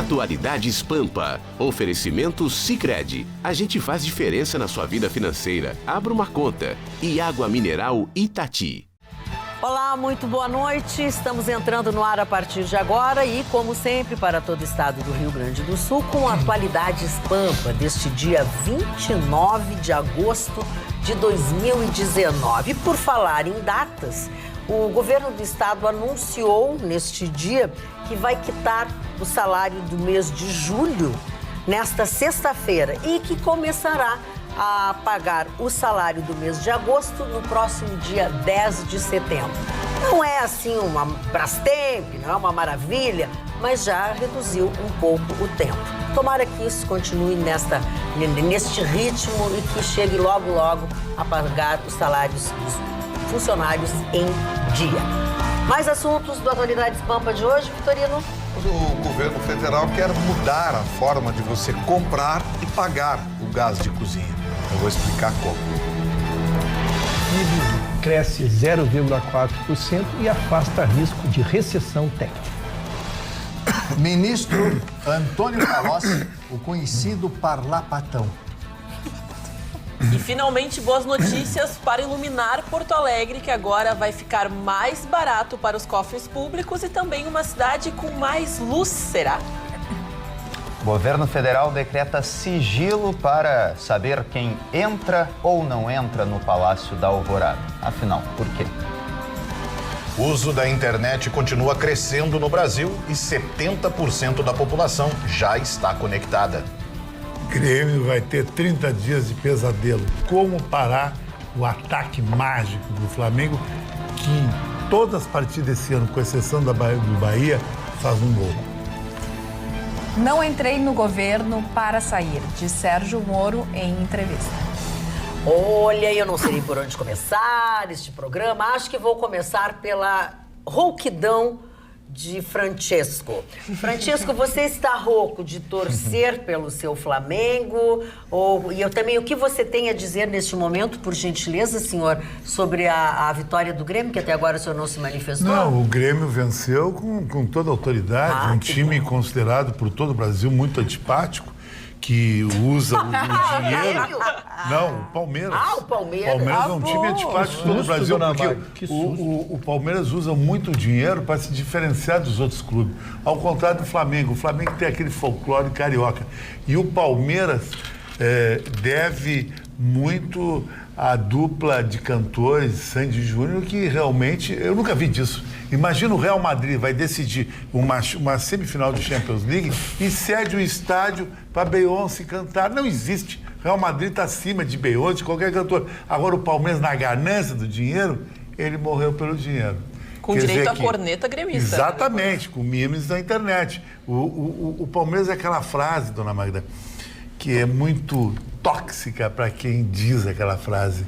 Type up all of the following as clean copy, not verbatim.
Atualidades Pampa. Oferecimento Sicredi. A gente faz diferença na sua vida financeira. Abra uma conta. E Água Mineral Itati. Olá, muito boa noite. Estamos entrando no ar a partir de agora e, como sempre, para todo o estado do Rio Grande do Sul, com Atualidades Pampa, deste dia 29 de agosto de 2019. E por falar em datas, o governo do estado anunciou neste dia que vai quitar o salário do mês de julho nesta sexta-feira e que começará a pagar o salário do mês de agosto no próximo dia 10 de setembro. Não é assim uma Brastemp, não é uma maravilha, mas já reduziu um pouco o tempo. Tomara que isso continue neste ritmo e que chegue logo, logo a pagar os salários dos funcionários em dia. Mais assuntos do Atualidades Pampa de hoje, Vitorino? O governo federal quer mudar a forma de você comprar e pagar o gás de cozinha. Eu vou explicar como. PIB cresce 0,4% e afasta risco de recessão técnica. Ministro Antônio Palocci, o conhecido Parlapatão. E finalmente boas notícias para iluminar Porto Alegre, que agora vai ficar mais barato para os cofres públicos e também uma cidade com mais luz, será? O governo federal decreta sigilo para saber quem entra ou não entra no Palácio da Alvorada. Afinal, por quê? O uso da internet continua crescendo no Brasil e 70% da população já está conectada. Grêmio vai ter 30 dias de pesadelo. Como parar o ataque mágico do Flamengo, que em todas as partidas esse ano, com exceção do Bahia, faz um gol. Não entrei no governo para sair, disse Sérgio Moro em entrevista. Olha, eu não sei nem por onde começar este programa. Acho que vou começar pela rouquidão de Francesco. Francesco, você está rouco de torcer pelo seu Flamengo? E eu também, o que você tem a dizer neste momento, por gentileza, senhor, sobre a vitória do Grêmio, que até agora o senhor não se manifestou? Não, o Grêmio venceu com toda a autoridade, um time considerado por todo o Brasil muito antipático, que usa o dinheiro. Não, o Palmeiras. O Palmeiras. O Palmeiras é um time antipático todo o Brasil, porque o Palmeiras usa muito dinheiro para se diferenciar dos outros clubes. Ao contrário do Flamengo. O Flamengo tem aquele folclore carioca. E o Palmeiras deve muito à dupla de cantores, Sandy Júnior, que realmente, eu nunca vi disso. Imagina o Real Madrid vai decidir uma semifinal de Champions League e cede um estádio para Beyoncé cantar. Não existe. Real Madrid está acima de Beyoncé, de qualquer cantor. Agora o Palmeiras, na ganância do dinheiro, ele morreu pelo dinheiro. Com direito à corneta gremista. Exatamente, com memes da internet. O Palmeiras é aquela frase, dona Magda, que é muito tóxica para quem diz aquela frase,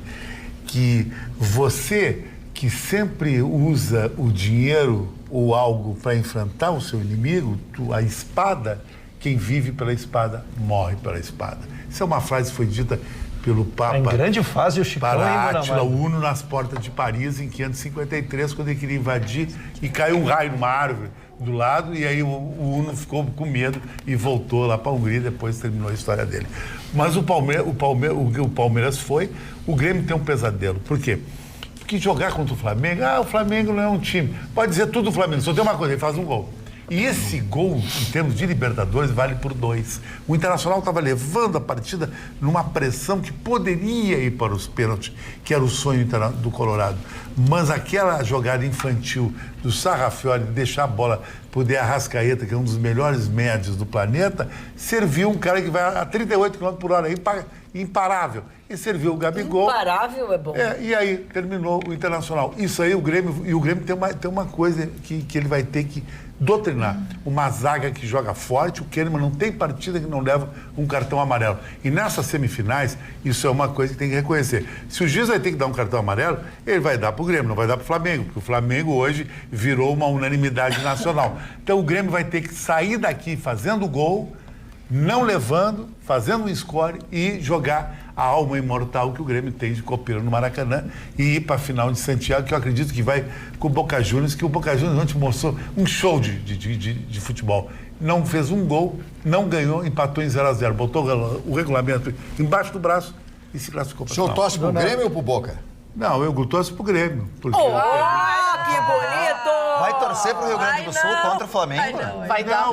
que você que sempre usa o dinheiro ou algo para enfrentar o seu inimigo, a espada, quem vive pela espada morre pela espada. Isso é uma frase que foi dita pelo Papa. Em grande fase o Chicão para Átila Uno nas portas de Paris em 553, quando ele queria invadir e caiu um raio numa árvore do lado, e aí o Uno ficou com medo e voltou lá para a Hungria, depois terminou a história dele. Mas o Palmeiras foi, o Grêmio tem um pesadelo. Por quê? Porque jogar contra o Flamengo, o Flamengo não é um time. Pode dizer tudo do Flamengo, só tem uma coisa, ele faz um gol. E esse gol, em termos de Libertadores, vale por 2. O Internacional estava levando a partida numa pressão que poderia ir para os pênaltis, que era o sonho do Colorado. Mas aquela jogada infantil do Sarrafiori de deixar a bola poder Arrascaeta, que é um dos melhores médios do planeta, serviu um cara que vai a 38 km por hora, imparável. E serviu o Gabigol. Imparável é bom. E aí terminou o Internacional. Isso aí, o Grêmio tem uma coisa que ele vai ter que doutrinar. Uma zaga que joga forte, o Kahneman não tem partida que não leva um cartão amarelo. E nessas semifinais, isso é uma coisa que tem que reconhecer. Se o juiz vai ter que dar um cartão amarelo, ele vai dar para o Grêmio, não vai dar para o Flamengo, porque o Flamengo hoje virou uma unanimidade nacional. Então o Grêmio vai ter que sair daqui fazendo gol, não levando, fazendo um score e jogar a alma imortal que o Grêmio tem de copeiro no Maracanã e ir para a final de Santiago, que eu acredito que vai com o Boca Juniors, que o Boca Juniors ontem mostrou um show de futebol. Não fez um gol, não ganhou, empatou em 0-0, botou o regulamento embaixo do braço e se classificou para a final. O senhor torce pro Grêmio ou pro Boca? Não, eu torço pro Grêmio. Porque que bonito! Vai torcer pro Rio Grande do Sul contra o Flamengo? Vai dar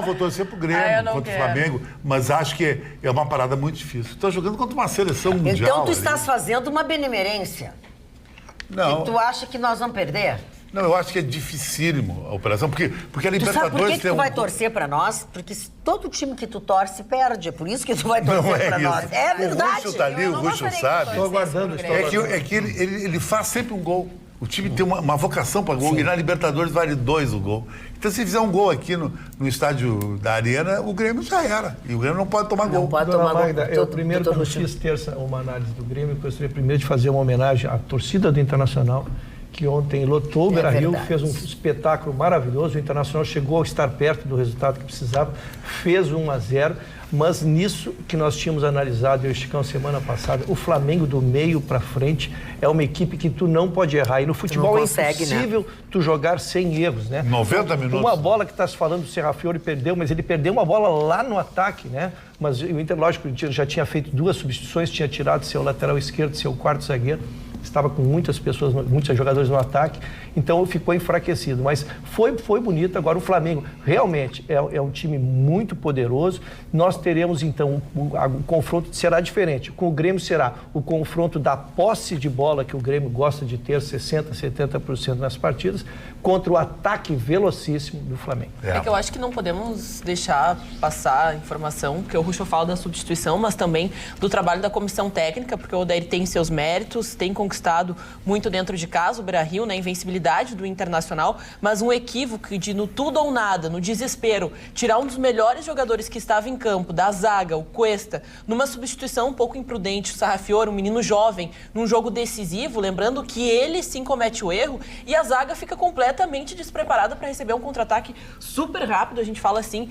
vou torcer pro Grêmio contra o Flamengo, mas acho que é uma parada muito difícil. Estou jogando contra uma seleção mundial. Então tu estás fazendo uma benemerência. Não. E tu acha que nós vamos perder? Não, eu acho que é dificílimo a operação, porque a Libertadores... Tu sabe por que tu vai torcer pra nós? Porque todo time que tu torce perde, é por isso que tu vai torcer pra nós. É verdade. O Russo tá ali, o Russo sabe. Estou aguardando. É que ele faz sempre um gol. O time tem uma vocação para gol. Sim. E na Libertadores vale 2 o gol. Então, se fizer um gol aqui no estádio da Arena, o Grêmio já era. E o Grêmio não pode tomar gol. Não pode tomar Magda, gol. Eu primeiro, quando fiz terça uma análise do Grêmio, gostaria primeiro de fazer uma homenagem à torcida do Internacional, que ontem lotou o Beira-Rio, fez um espetáculo maravilhoso. O Internacional chegou a estar perto do resultado que precisava, fez 1-0, mas nisso que nós tínhamos analisado, eu esticão semana passada, o Flamengo do meio para frente é uma equipe que tu não pode errar. E no futebol consegue, é impossível, né, tu jogar sem erros, né? 90 minutos. Uma bola que está se falando, o Serrafiori perdeu, mas ele perdeu uma bola lá no ataque, né? Mas o Inter, lógico, já tinha feito 2 substituições, tinha tirado seu lateral esquerdo, seu quarto zagueiro. Estava com muitas pessoas, muitos jogadores no ataque, então ficou enfraquecido. Mas foi bonito. Agora o Flamengo realmente é um time muito poderoso. Nós teremos então o confronto será diferente. Com o Grêmio será o confronto da posse de bola, que o Grêmio gosta de ter 60%, 70% nas partidas, contra o ataque velocíssimo do Flamengo. É que eu acho que não podemos deixar passar a informação, porque o Russo fala da substituição, mas também do trabalho da comissão técnica, porque o Odair tem seus méritos, tem conquistado muito dentro de casa, o Beira-Rio, né, a invencibilidade do Internacional, mas um equívoco de no tudo ou nada, no desespero, tirar um dos melhores jogadores que estava em campo, da zaga, o Cuesta, numa substituição um pouco imprudente, o Sarrafiori, um menino jovem, num jogo decisivo, lembrando que ele sim comete o erro e a zaga fica completamente despreparada para receber um contra-ataque super rápido. A gente fala assim,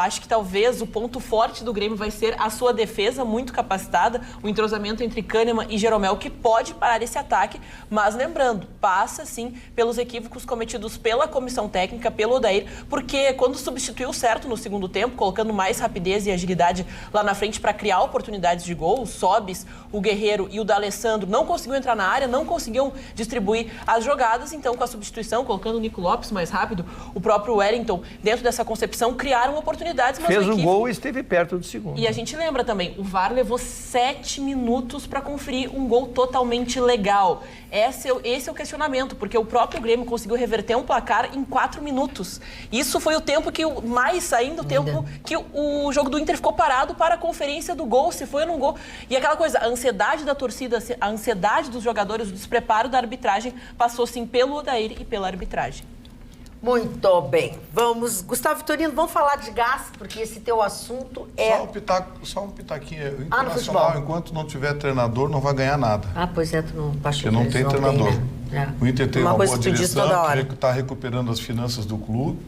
acho que talvez o ponto forte do Grêmio vai ser a sua defesa muito capacitada, o entrosamento entre Kahneman e Jeromel, que pode parar esse ataque, mas lembrando, passa sim pelos equívocos cometidos pela comissão técnica, pelo Odair, porque quando substituiu certo no segundo tempo, colocando mais rapidez e agilidade lá na frente para criar oportunidades de gol, o Sobis, o Guerreiro e o D'Alessandro não conseguiam entrar na área, não conseguiam distribuir as jogadas, então com a substituição, colocando o Nico Lopes mais rápido, o próprio Wellington, dentro dessa concepção, criaram oportunidades, mas fez o gol e esteve perto do segundo. E a gente lembra também, o VAR levou 7 minutos para conferir um gol totalmente legal. Esse é o questionamento, porque o próprio Grêmio conseguiu reverter um placar em 4 minutos. Isso foi o tempo que, mais ainda o tempo que o jogo do Inter ficou parado para a conferência do gol, se foi ou não gol. E aquela coisa, a ansiedade da torcida, a ansiedade dos jogadores, o despreparo da arbitragem, passou sim pelo Odair e pela arbitragem. Muito bem. Vamos, Gustavo Vitorino, vamos falar de gás, porque esse teu assunto é... Só um pitaquinho. O Internacional, enquanto não tiver treinador, não vai ganhar nada. Ah, pois é, tu não... Porque não tem treinador. Né? O Inter tem uma boa direção, que está recuperando as finanças do clube.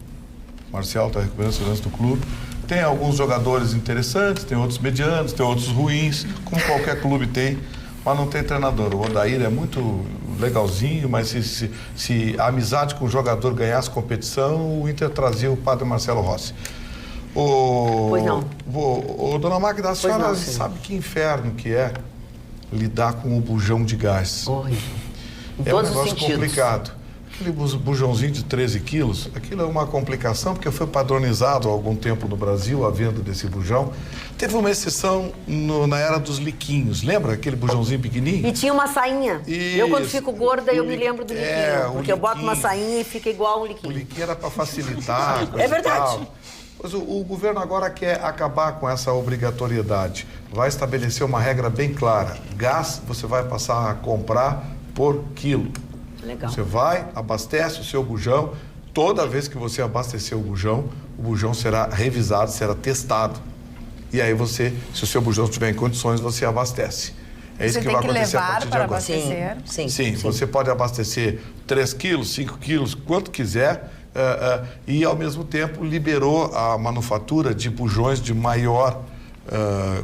O Marcial está recuperando as finanças do clube. Tem alguns jogadores interessantes, tem outros medianos, tem outros ruins, como qualquer clube tem, mas não tem treinador. O Odair é muito legalzinho, mas se a amizade com o jogador ganhasse competição, o Inter trazia o padre Marcelo Rossi. Pois não. Dona Magda, a senhora sabe que inferno que é lidar com o bujão de gás. Horrível. É um negócio complicado. Aquele bujãozinho de 13 quilos, aquilo é uma complicação, porque foi padronizado há algum tempo no Brasil a venda desse bujão. Teve uma exceção na era dos liquinhos, lembra aquele bujãozinho pequenininho? E tinha uma sainha. Isso. Eu, quando fico gorda, eu me lembro do liquinho. Porque eu boto uma sainha e fica igual um liquinho. O liquinho era para facilitar. É verdade. Mas o governo agora quer acabar com essa obrigatoriedade. Vai estabelecer uma regra bem clara. Gás você vai passar a comprar por quilo. Legal. Você vai, abastece o seu bujão. Toda vez que você abastecer o bujão será revisado, será testado. E aí se o seu bujão estiver em condições, você abastece. É isso que vai acontecer a partir de agora. Sim, você pode abastecer 3 quilos, 5 quilos, quanto quiser, e ao mesmo tempo liberou a manufatura de bujões de maior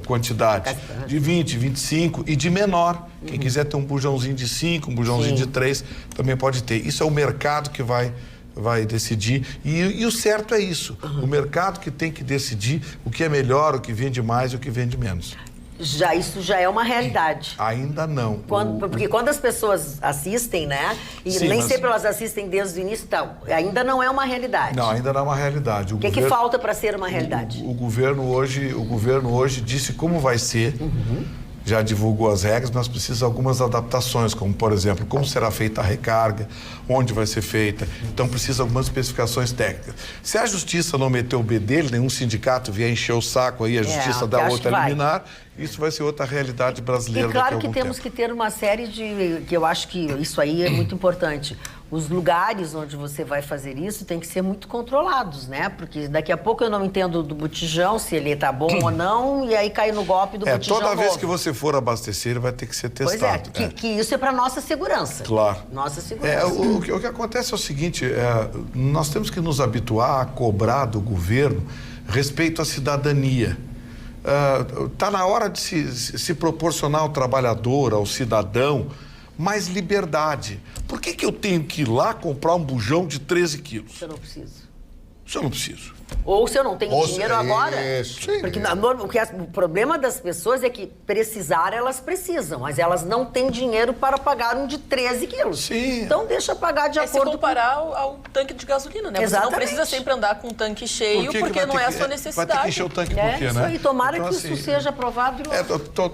quantidade, de 20, 25 e de menor. Quem quiser ter um bujãozinho de 5, um bujãozinho de 3, também pode ter. Isso é o mercado que vai decidir. E o certo é isso. O mercado que tem que decidir o que é melhor, o que vende mais e o que vende menos. Isso já é uma realidade. Ainda não. Porque quando as pessoas assistem, né? E Sim, nem sempre elas assistem desde o início, então, ainda não é uma realidade. Não, ainda não é uma realidade. O que falta para ser uma realidade? O governo hoje disse como vai ser. Já divulgou as regras, mas precisa de algumas adaptações, como, por exemplo, como será feita a recarga, onde vai ser feita. Então, precisa de algumas especificações técnicas. Se a Justiça não meter o bedelho, nenhum sindicato vier encher o saco aí, a Justiça dá outra liminar, isso vai ser outra realidade brasileira. E claro que temos que ter uma série que eu acho que isso aí é muito importante. Os lugares onde você vai fazer isso tem que ser muito controlados, né? Porque daqui a pouco eu não entendo do botijão, se ele tá bom ou não, e aí cai no golpe do botijão toda novo. vez que você for abastecer, ele vai ter que ser testado. Pois que isso é para nossa segurança. Claro. Nossa segurança. O que acontece é o seguinte, nós temos que nos habituar a cobrar do governo respeito à cidadania. Está na hora de se proporcionar ao trabalhador, ao cidadão, mais liberdade. Por que eu tenho que ir lá comprar um bujão de 13 quilos? Eu não preciso. Se eu não preciso. Ou se eu não tenho dinheiro agora. Sim. Porque o problema das pessoas é que precisar, elas precisam, mas elas não têm dinheiro para pagar um de 13 quilos. Sim. Então deixa pagar de acordo se comparar ao tanque de gasolina, né? Exatamente. Você não precisa sempre andar com um tanque cheio, porque não é a sua necessidade. Vai ter que encher o tanque por quê, isso né? aí, tomara então, que isso seja aprovado.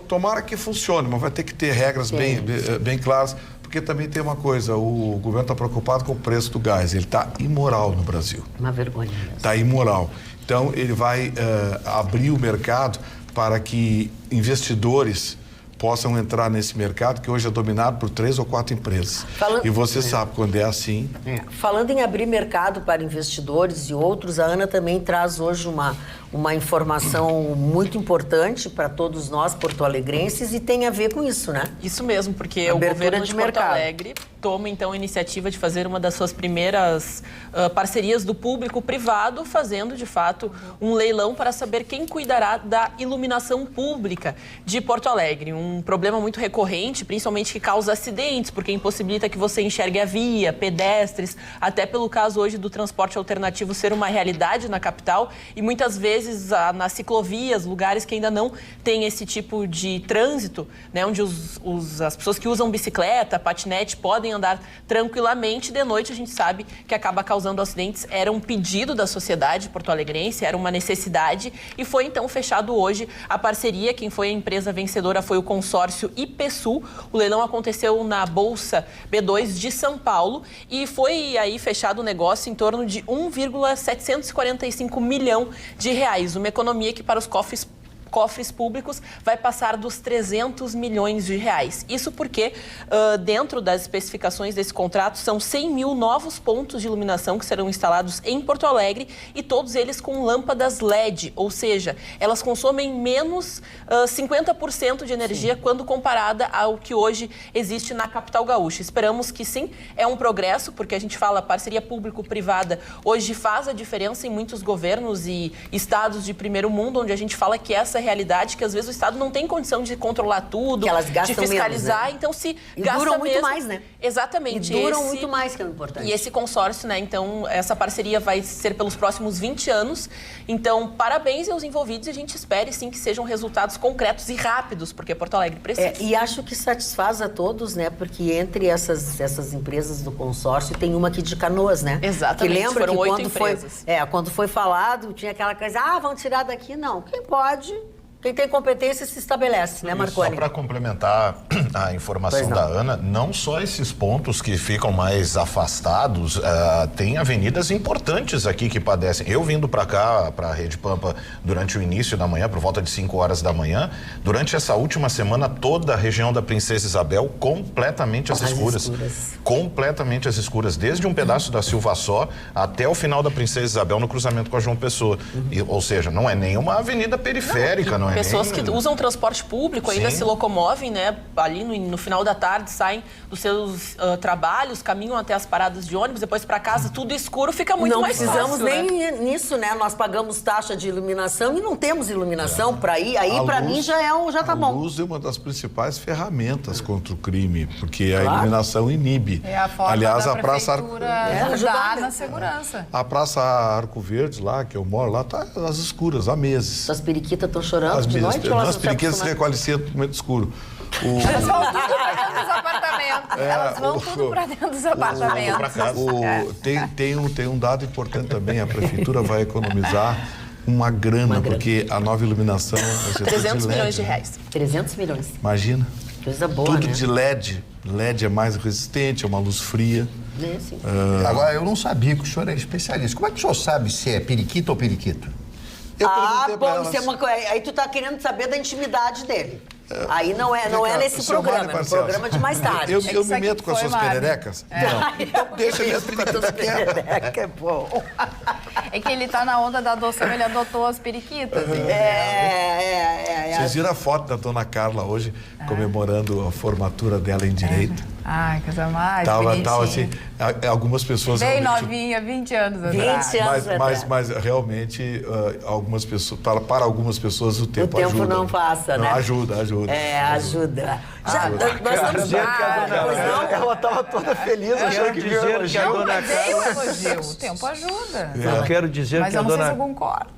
Tomara que funcione, mas vai ter que ter regras bem claras. Porque também tem uma coisa, o governo está preocupado com o preço do gás. Ele está imoral no Brasil. Uma vergonha mesmo. Está imoral. Então, ele vai abrir o mercado para que investidores possam entrar nesse mercado, que hoje é dominado por 3 ou 4 empresas. E você sabe, quando é assim... Falando em abrir mercado para investidores e outros, a Ana também traz hoje uma informação muito importante para todos nós porto-alegrenses e tem a ver com isso, né? Isso mesmo, porque o governo de Porto Alegre toma então a iniciativa de fazer uma das suas primeiras parcerias do público-privado, fazendo de fato um leilão para saber quem cuidará da iluminação pública de Porto Alegre. Um problema muito recorrente, principalmente que causa acidentes, porque impossibilita que você enxergue a via, pedestres, até pelo caso hoje do transporte alternativo ser uma realidade na capital e muitas vezes nas ciclovias, lugares que ainda não têm esse tipo de trânsito, né, onde as pessoas que usam bicicleta, patinete podem andar tranquilamente. De noite a gente sabe que acaba causando acidentes. Era um pedido da sociedade porto-alegrense, era uma necessidade e foi então fechado hoje a parceria. Quem foi a empresa vencedora foi o consórcio IPSul. O leilão aconteceu na Bolsa B2 de São Paulo e foi aí fechado o negócio em torno de 1,745 milhão de reais. Uma economia que para os cofres públicos vai passar dos 300 milhões de reais. Isso porque, dentro das especificações desse contrato, são 100 mil novos pontos de iluminação que serão instalados em Porto Alegre e todos eles com lâmpadas LED, ou seja, elas consomem menos 50% de energia quando comparada ao que hoje existe na capital gaúcha. Esperamos que sim, é um progresso, porque a gente fala parceria público-privada hoje faz a diferença em muitos governos e estados de primeiro mundo, onde a gente fala que essa realidade que às vezes o Estado não tem condição de controlar tudo, que elas gastam de fiscalizar, menos, né? Então se e gasta duram muito mesmo. Mais, né? Exatamente. E duram muito mais, que é o importante. E esse consórcio, né? Então essa parceria vai ser pelos próximos 20 anos. Então parabéns aos envolvidos e a gente espera sim que sejam resultados concretos e rápidos, porque Porto Alegre precisa. E acho que satisfaz a todos, né? Porque entre essas empresas do consórcio tem uma aqui de Canoas, né? Exatamente. Que lembra foram que 8 empresas. Quando foi falado, tinha aquela coisa, vão tirar daqui. Não, quem pode... Quem tem competência se estabelece, né, Marconi? Só para complementar a informação da Ana, não só esses pontos que ficam mais afastados, tem avenidas importantes aqui que padecem. Eu vindo para cá, para a Rede Pampa, durante o início da manhã, por volta de 5 horas da manhã, durante essa última semana, toda a região da Princesa Isabel completamente às escuras. Completamente às escuras, desde um pedaço da Silva Só até o final da Princesa Isabel, no cruzamento com a João Pessoa. Ou seja, não é nenhuma avenida periférica, não é pessoas que usam transporte público, ainda se locomovem, né? Ali no final da tarde, saem dos seus trabalhos, caminham até as paradas de ônibus, depois para casa, tudo escuro, fica muito mais fácil. Não precisamos nem nisso, né? Nós pagamos taxa de iluminação e não temos iluminação para ir. Aí, para mim, já tá bom. A luz é uma das principais ferramentas contra o crime, porque a iluminação inibe. É a forma da prefeitura ajudar na segurança. A Praça Arco Verde, lá, que eu moro, lá tá às escuras, há meses. As periquitas estão chorando de noite? As periquitas se recolhem cedo no momento escuro. Elas vão tudo para dentro dos apartamentos. Elas vão tudo para dentro dos apartamentos. Tem um dado importante também, a prefeitura vai economizar uma grana, porque a nova iluminação... 300 milhões de reais. 300 milhões. Imagina. Coisa boa, tudo né? de LED. LED é mais resistente, é uma luz fria. Sim. Agora, eu não sabia que o senhor é especialista. Como é que o senhor sabe se é periquito ou periquito? Aí tu tá querendo saber da intimidade dele. Aí não é nesse programa, é no programa de mais tarde. Eu me meto com as suas pererecas? Não. Então deixa minhas periquitas quietas. É bom. É que ele tá na onda da adoção, ele adotou as periquitas. Vocês viram a foto da dona Carla hoje, comemorando a formatura dela em Direito? Ai, coisa mais Tava assim, algumas pessoas... Bem novinha, 20 anos atrás. 20 anos mas realmente, algumas pessoas, para algumas pessoas o tempo ajuda. O tempo não passa, né? Ajuda. Ajuda. Nós estamos... Ela estava toda feliz, achando que dizer que a dona Carla... O tempo ajuda. Eu quero dizer que a dona... Mas eu não sei se eu concordo.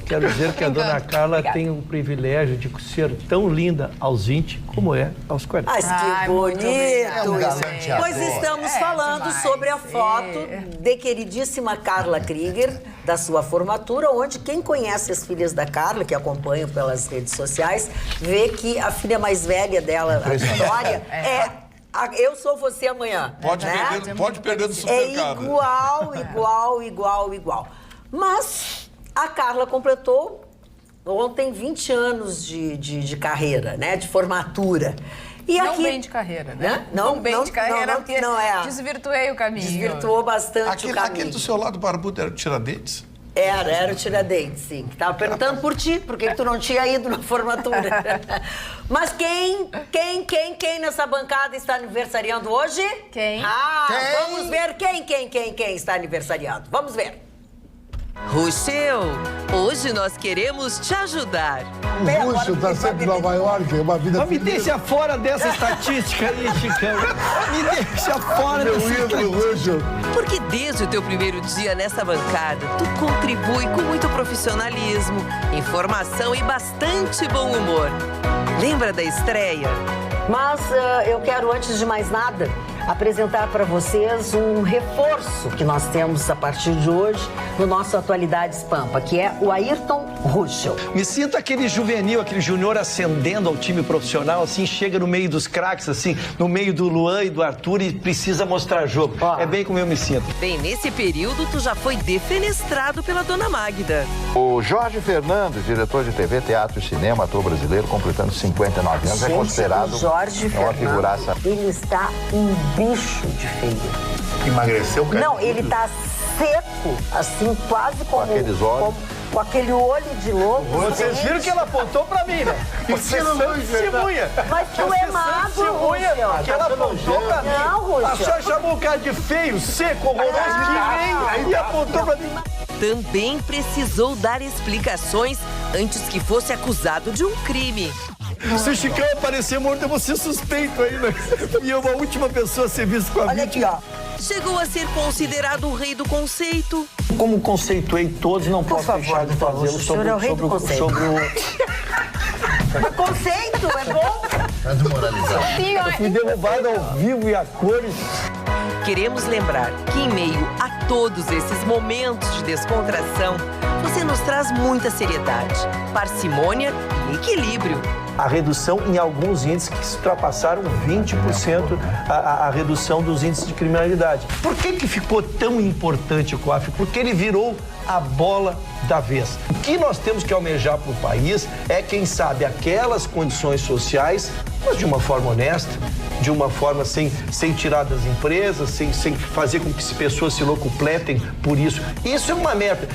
Quero dizer que a dona Carla tem o privilégio de ser tão linda aos 20 como é aos 40. Mas que bonito! Pois estamos falando sobre a foto de queridíssima Carla Krieger, da sua formatura, onde quem conhece as filhas da Carla, que acompanham pelas redes sociais, vê que a filha mais velha dela, a Vitória, Eu Sou Você Amanhã. Pode perder do supermercado. É igual. Mas... a Carla completou ontem 20 anos de carreira, né? De formatura. E não aqui, bem de carreira, né? Não bem de carreira, porque desvirtuei o caminho. Desvirtuou bastante o caminho. Aquele do seu lado barbudo era o Tiradentes? Era o Tiradentes, sim. Tava perguntando por ti, porque tu não tinha ido na formatura. Mas quem nessa bancada está aniversariando hoje? Quem? Vamos ver quem está aniversariando. Vamos ver. Ruxeu, hoje nós queremos te ajudar. O Ruxo tá sempre em Nova York, é uma vida... Mas me deixa fora dessa estatística aí, Chicão. Me deixa fora dessa estatística. Porque desde o teu primeiro dia nessa bancada, tu contribui com muito profissionalismo, informação e bastante bom humor. Lembra da estreia? Mas eu quero, antes de mais nada, apresentar para vocês um reforço que nós temos a partir de hoje no nosso Atualidades Pampa, que é o Ayrton Ruschel. Me sinto aquele juvenil, aquele júnior ascendendo ao time profissional, assim, chega no meio dos craques, assim, no meio do Luan e do Arthur e precisa mostrar jogo. É bem como eu me sinto. Bem, nesse período, tu já foi defenestrado pela dona Magda. O Jorge Fernandes, diretor de TV, teatro e cinema, ator brasileiro, completando 59 anos, é considerado uma figuraça. Ele está um bicho de feio. Emagreceu, cara? Não, ele tá seco, assim, quase como... Com aqueles olhos. Com aquele olho de lobo. Vocês viram que ela apontou pra mim, né? Você não testemunha. Mas tu é magro, que ela apontou pra mim. Não, Rússio. A senhora chamou o cara de feio, seco, horroroso, que veio e apontou pra mim. Também precisou dar explicações antes que fosse acusado de um crime. Se o Chicão aparecer morto, eu vou ser suspeito ainda. E eu, a última pessoa a ser visto com a Olha aqui, ó. Chegou a ser considerado o rei do conceito. Como conceituei todos, não posso deixar de fazê-lo sobre o conceito, é bom? É desmoralizado. Eu fui derrubado ao vivo e a cores. Queremos lembrar que em meio a todos esses momentos de descontração, você nos traz muita seriedade, parcimônia e equilíbrio. A redução em alguns índices que ultrapassaram 20% a redução dos índices de criminalidade. Por que ficou tão importante o COAF? Porque ele virou a bola da vez. O que nós temos que almejar para o país é, quem sabe, aquelas condições sociais, mas de uma forma honesta, de uma forma sem tirar das empresas, sem fazer com que as pessoas se locupletem por isso. Isso é uma meta.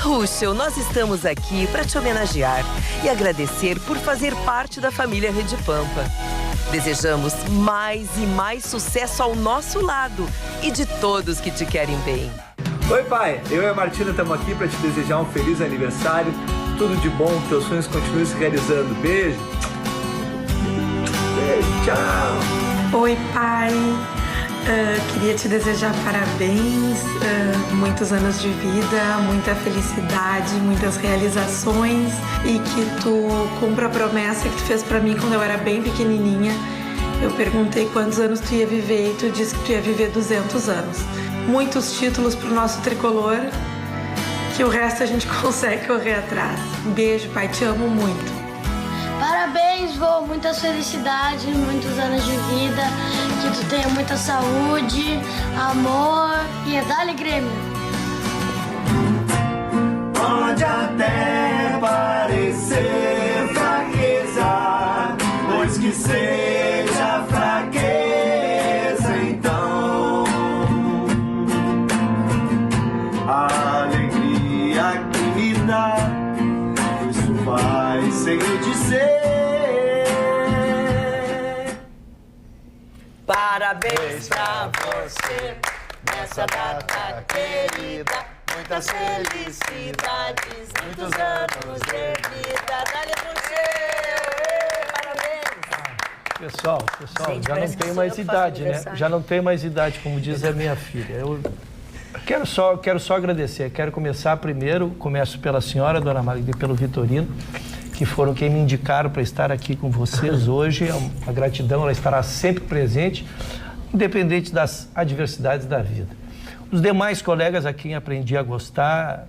Ruschel, nós estamos aqui para te homenagear e agradecer por fazer parte da família Rede Pampa. Desejamos mais e mais sucesso ao nosso lado e de todos que te querem bem. Oi, pai. Eu e a Martina estamos aqui para te desejar um feliz aniversário. Tudo de bom, teus sonhos continuem se realizando. Beijo. Beijo, tchau. Oi, pai. Queria te desejar parabéns, muitos anos de vida, muita felicidade, muitas realizações e que tu cumpra a promessa que tu fez pra mim quando eu era bem pequenininha. Eu perguntei quantos anos tu ia viver e tu disse que tu ia viver 200 anos. Muitos títulos pro nosso tricolor, que o resto a gente consegue correr atrás. Beijo, pai, te amo muito. Parabéns, vô, muitas felicidades, muitos anos de vida, que tu tenha muita saúde, amor e dá-lhe Grêmio. Pode até parecer fraqueza, pois que seja fraqueza, então a alegria que me dá, isso faz sem eu dizer. Parabéns pra você nessa data querida, muitas felicidades, muitos anos de vida. Dá-lhe parabéns! Pessoal, Gente, já não tenho mais idade, né? Já não tenho mais idade, como diz a minha filha. Eu quero só agradecer. Quero começar primeiro, começo pela senhora, dona Magda, e pelo Vitorino, que foram quem me indicaram para estar aqui com vocês hoje. É uma gratidão, ela estará sempre presente, independente das adversidades da vida. Os demais colegas a quem aprendi a gostar,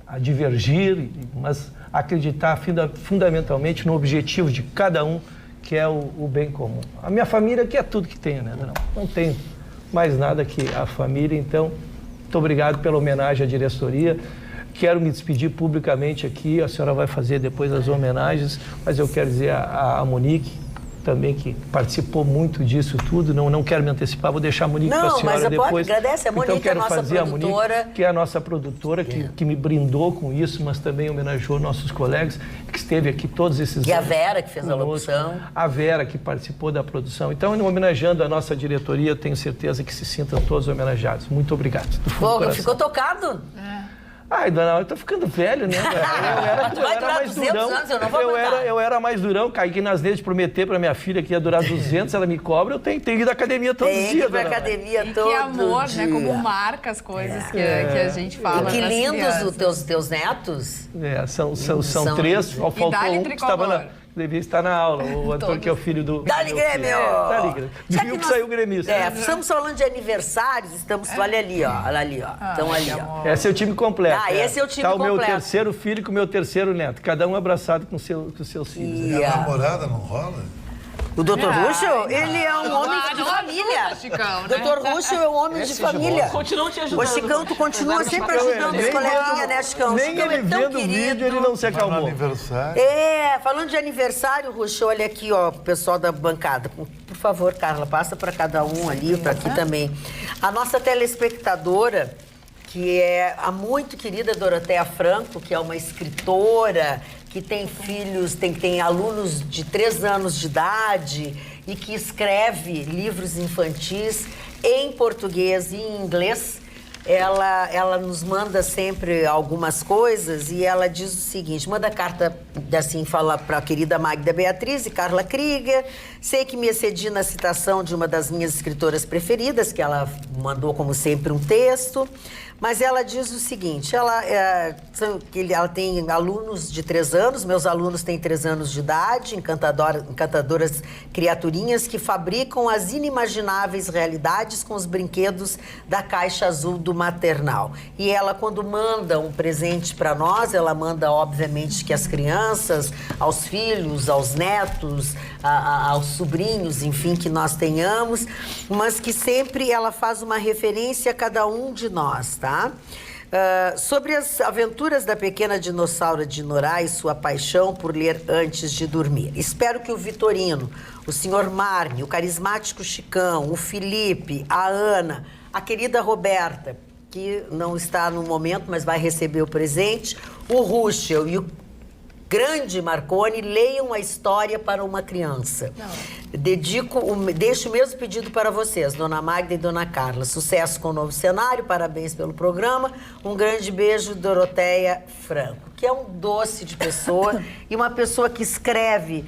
a divergir, mas acreditar fundamentalmente no objetivo de cada um, que é o bem comum. A minha família que é tudo que tenho, né? Não tenho mais nada que a família, então, muito obrigado pela homenagem à diretoria. Quero me despedir publicamente aqui, a senhora vai fazer depois as homenagens, mas eu quero dizer a Monique também, que participou muito disso tudo, não quero me antecipar, vou deixar a Monique para a senhora depois. Não, mas agradece, a Monique, então, quero a nossa fazer produtora. A Monique, que é a nossa produtora, que me brindou com isso, mas também homenageou nossos colegas, que esteve aqui todos esses anos. E a Vera, que fez a locução. A Vera, que participou da produção. Então, homenageando a nossa diretoria, eu tenho certeza que se sintam todos homenageados. Muito obrigado. Ficou tocado? Ai, dona, eu tô ficando velho, né? Eu era mais durão. Eu era mais durão, caí nas redes de prometer pra minha filha que ia durar 200, ela me cobra, eu tenho que ir à academia todo dia. Tem que ir pra academia todo dia. Que amor, né? Como marca as coisas que a gente fala. E que lindos os teus netos. São três, faltou um que estava devia estar na aula, o Antônio, que é o filho do... Dá-lhe Grêmio! Dá-lhe Grêmio. Viu que saiu gremista. Estamos falando de aniversários, olha ali, ó. Estão ali, ó. Esse é o time completo. Esse é o time completo. Tá o meu terceiro filho com o meu terceiro neto, cada um abraçado com seus filhos. E a namorada não rola? O Dr. Ruschel, ele é um homem de família. Chicão, né? Dr. Ruschel é um homem de família. Continua te ajudando. Ô, Chicão, tu continua sempre ajudando os coleguinhas, né, Chicão? Nem Chicão ele vendo o vídeo, ele não se acalmou. Falando de aniversário, Ruschel, olha aqui, ó, o pessoal da bancada. Por favor, Carla, passa para cada um ali, para aqui também. A nossa telespectadora, que é a muito querida Doroteia Franco, que é uma escritora, que tem filhos, tem alunos de 3 anos de idade e que escreve livros infantis em português e em inglês. Ela nos manda sempre algumas coisas e ela diz o seguinte, manda carta, assim, fala para a querida Magda Beatriz e Carla Krieger. Sei que me excedi na citação de uma das minhas escritoras preferidas, que ela mandou, como sempre, um texto. Mas ela diz o seguinte, ela tem alunos de 3 anos, meus alunos têm 3 anos de idade, encantadoras criaturinhas que fabricam as inimagináveis realidades com os brinquedos da caixa azul do maternal. E ela, quando manda um presente para nós, ela manda, obviamente, que as crianças, aos filhos, aos netos, aos sobrinhos, enfim, que nós tenhamos, mas que sempre ela faz uma referência a cada um de nós, tá? Sobre as aventuras da pequena dinossauro de Norá e sua paixão por ler antes de dormir. Espero que o Vitorino, o senhor Marne, o carismático Chicão, o Felipe, a Ana, a querida Roberta que não está no momento, mas vai receber o presente. O Ruschel e o grande Marconi, leiam a história para uma criança. Deixo o mesmo pedido para vocês, Dona Magda e Dona Carla. Sucesso com o novo cenário, parabéns pelo programa. Um grande beijo, Doroteia Franco, que é um doce de pessoa e uma pessoa que escreve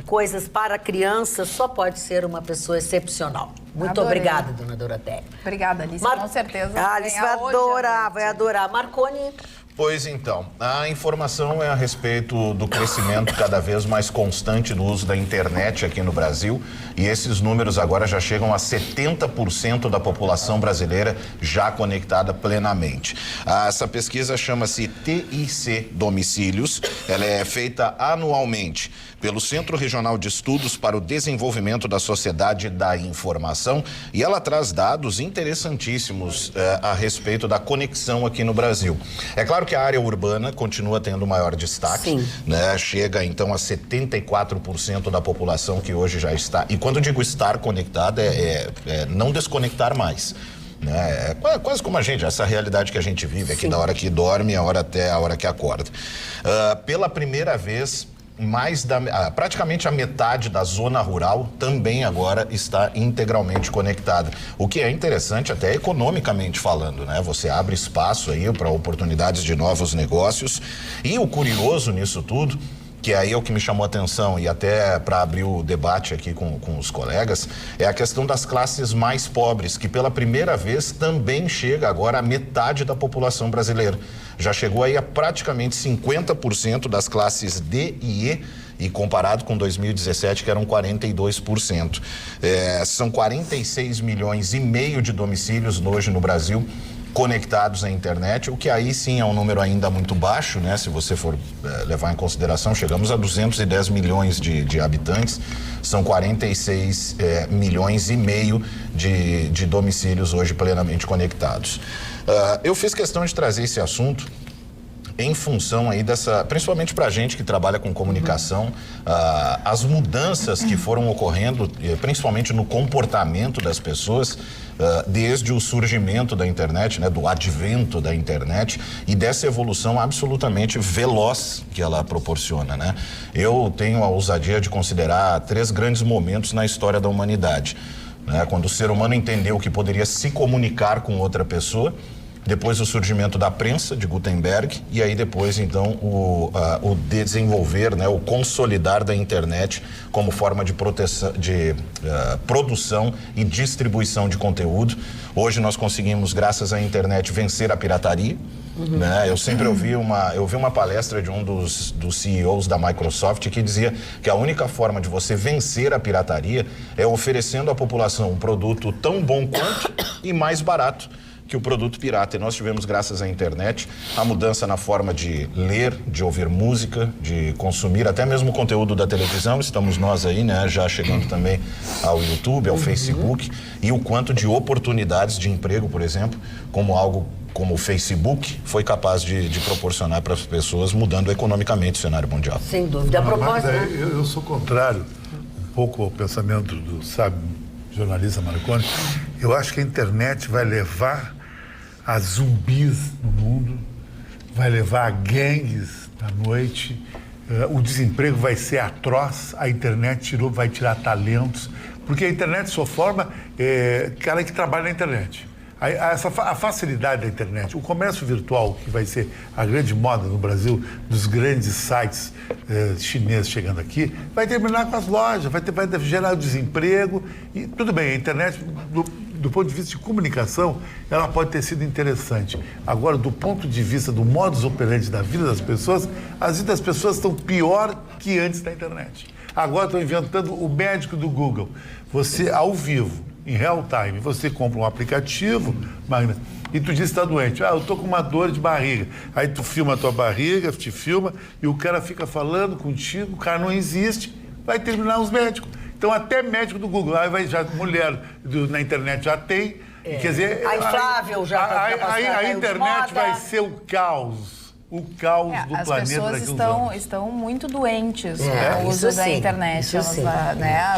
coisas para crianças, só pode ser uma pessoa excepcional. Muito obrigada, Dona Doroteia. Obrigada, Alice, com certeza. A Alice vai adorar. Marconi... Pois então, a informação é a respeito do crescimento cada vez mais constante do uso da internet aqui no Brasil, e esses números agora já chegam a 70% da população brasileira já conectada plenamente. Essa pesquisa chama-se TIC Domicílios, ela é feita anualmente pelo Centro Regional de Estudos para o Desenvolvimento da Sociedade da Informação, e ela traz dados interessantíssimos a respeito da conexão aqui no Brasil. É claro que a área urbana continua tendo maior destaque, né? Chega então a 74% da população que hoje já está, e quando eu digo estar conectada é não desconectar mais. Né? É quase como a gente, essa realidade que a gente vive aqui, da hora que dorme até a hora que acorda. Pela primeira vez, praticamente a metade da zona rural também agora está integralmente conectada, o que é interessante até economicamente falando, né? Você abre espaço aí para oportunidades de novos negócios, e o curioso nisso tudo, que aí é o que me chamou a atenção, e até para abrir o debate aqui com os colegas, é a questão das classes mais pobres, que pela primeira vez também chega agora a metade da população brasileira. Já chegou aí a praticamente 50% das classes D e E comparado com 2017, que eram 42%. São 46 milhões e meio de domicílios hoje no Brasil conectados à internet, o que aí sim é um número ainda muito baixo, né? Se você for levar em consideração, chegamos a 210 milhões de habitantes, são 46 milhões e meio de domicílios hoje plenamente conectados. Eu fiz questão de trazer esse assunto em função aí principalmente para a gente que trabalha com comunicação, as mudanças que foram ocorrendo, principalmente no comportamento das pessoas, desde o surgimento da internet, né, do advento da internet e dessa evolução absolutamente veloz que ela proporciona, né? Eu tenho a ousadia de considerar 3 grandes momentos na história da humanidade, né? Quando o ser humano entendeu que poderia se comunicar com outra pessoa, depois o surgimento da prensa de Gutenberg e aí depois então o desenvolver, né, o consolidar da internet como forma de produção e distribuição de conteúdo. Hoje nós conseguimos, graças à internet, vencer a pirataria. Né? Eu sempre ouvi uma palestra de um dos CEOs da Microsoft que dizia que a única forma de você vencer a pirataria é oferecendo à população um produto tão bom quanto e mais barato que o produto pirata. E nós tivemos, graças à internet, a mudança na forma de ler, de ouvir música, de consumir até mesmo o conteúdo da televisão. Estamos nós aí, né, já chegando também ao YouTube, ao Facebook, e o quanto de oportunidades de emprego, por exemplo, como o Facebook foi capaz de proporcionar para as pessoas, mudando economicamente o cenário mundial. Sem dúvida. A propósito... Eu sou contrário um pouco ao pensamento do sábio jornalista Marconi. Eu acho que a internet vai levar a zumbis no mundo, vai levar a gangues na noite, o desemprego vai ser atroz, a internet vai tirar talentos, porque a internet só forma cara que trabalha na internet. A facilidade da internet, o comércio virtual, que vai ser a grande moda no Brasil, dos grandes sites chineses chegando aqui, vai terminar com as lojas, vai gerar desemprego. E tudo bem, a internet, do ponto de vista de comunicação, ela pode ter sido interessante. Agora, do ponto de vista do modus operandi da vida das pessoas, as vidas das pessoas estão pior que antes da internet. Agora estão inventando o médico do Google. Você, ao vivo, em real time, você compra um aplicativo, Magna, e tu diz que está doente. Eu estou com uma dor de barriga. Aí tu filma a tua barriga, te filma, e o cara fica falando contigo, o cara não existe, vai terminar os médicos. Então, até médico do Google, aí mulher na internet já tem, quer dizer... A inflável já a internet vai ser o caos. o caos do as planeta pessoas daqui uns anos. estão muito doentes com o uso da internet.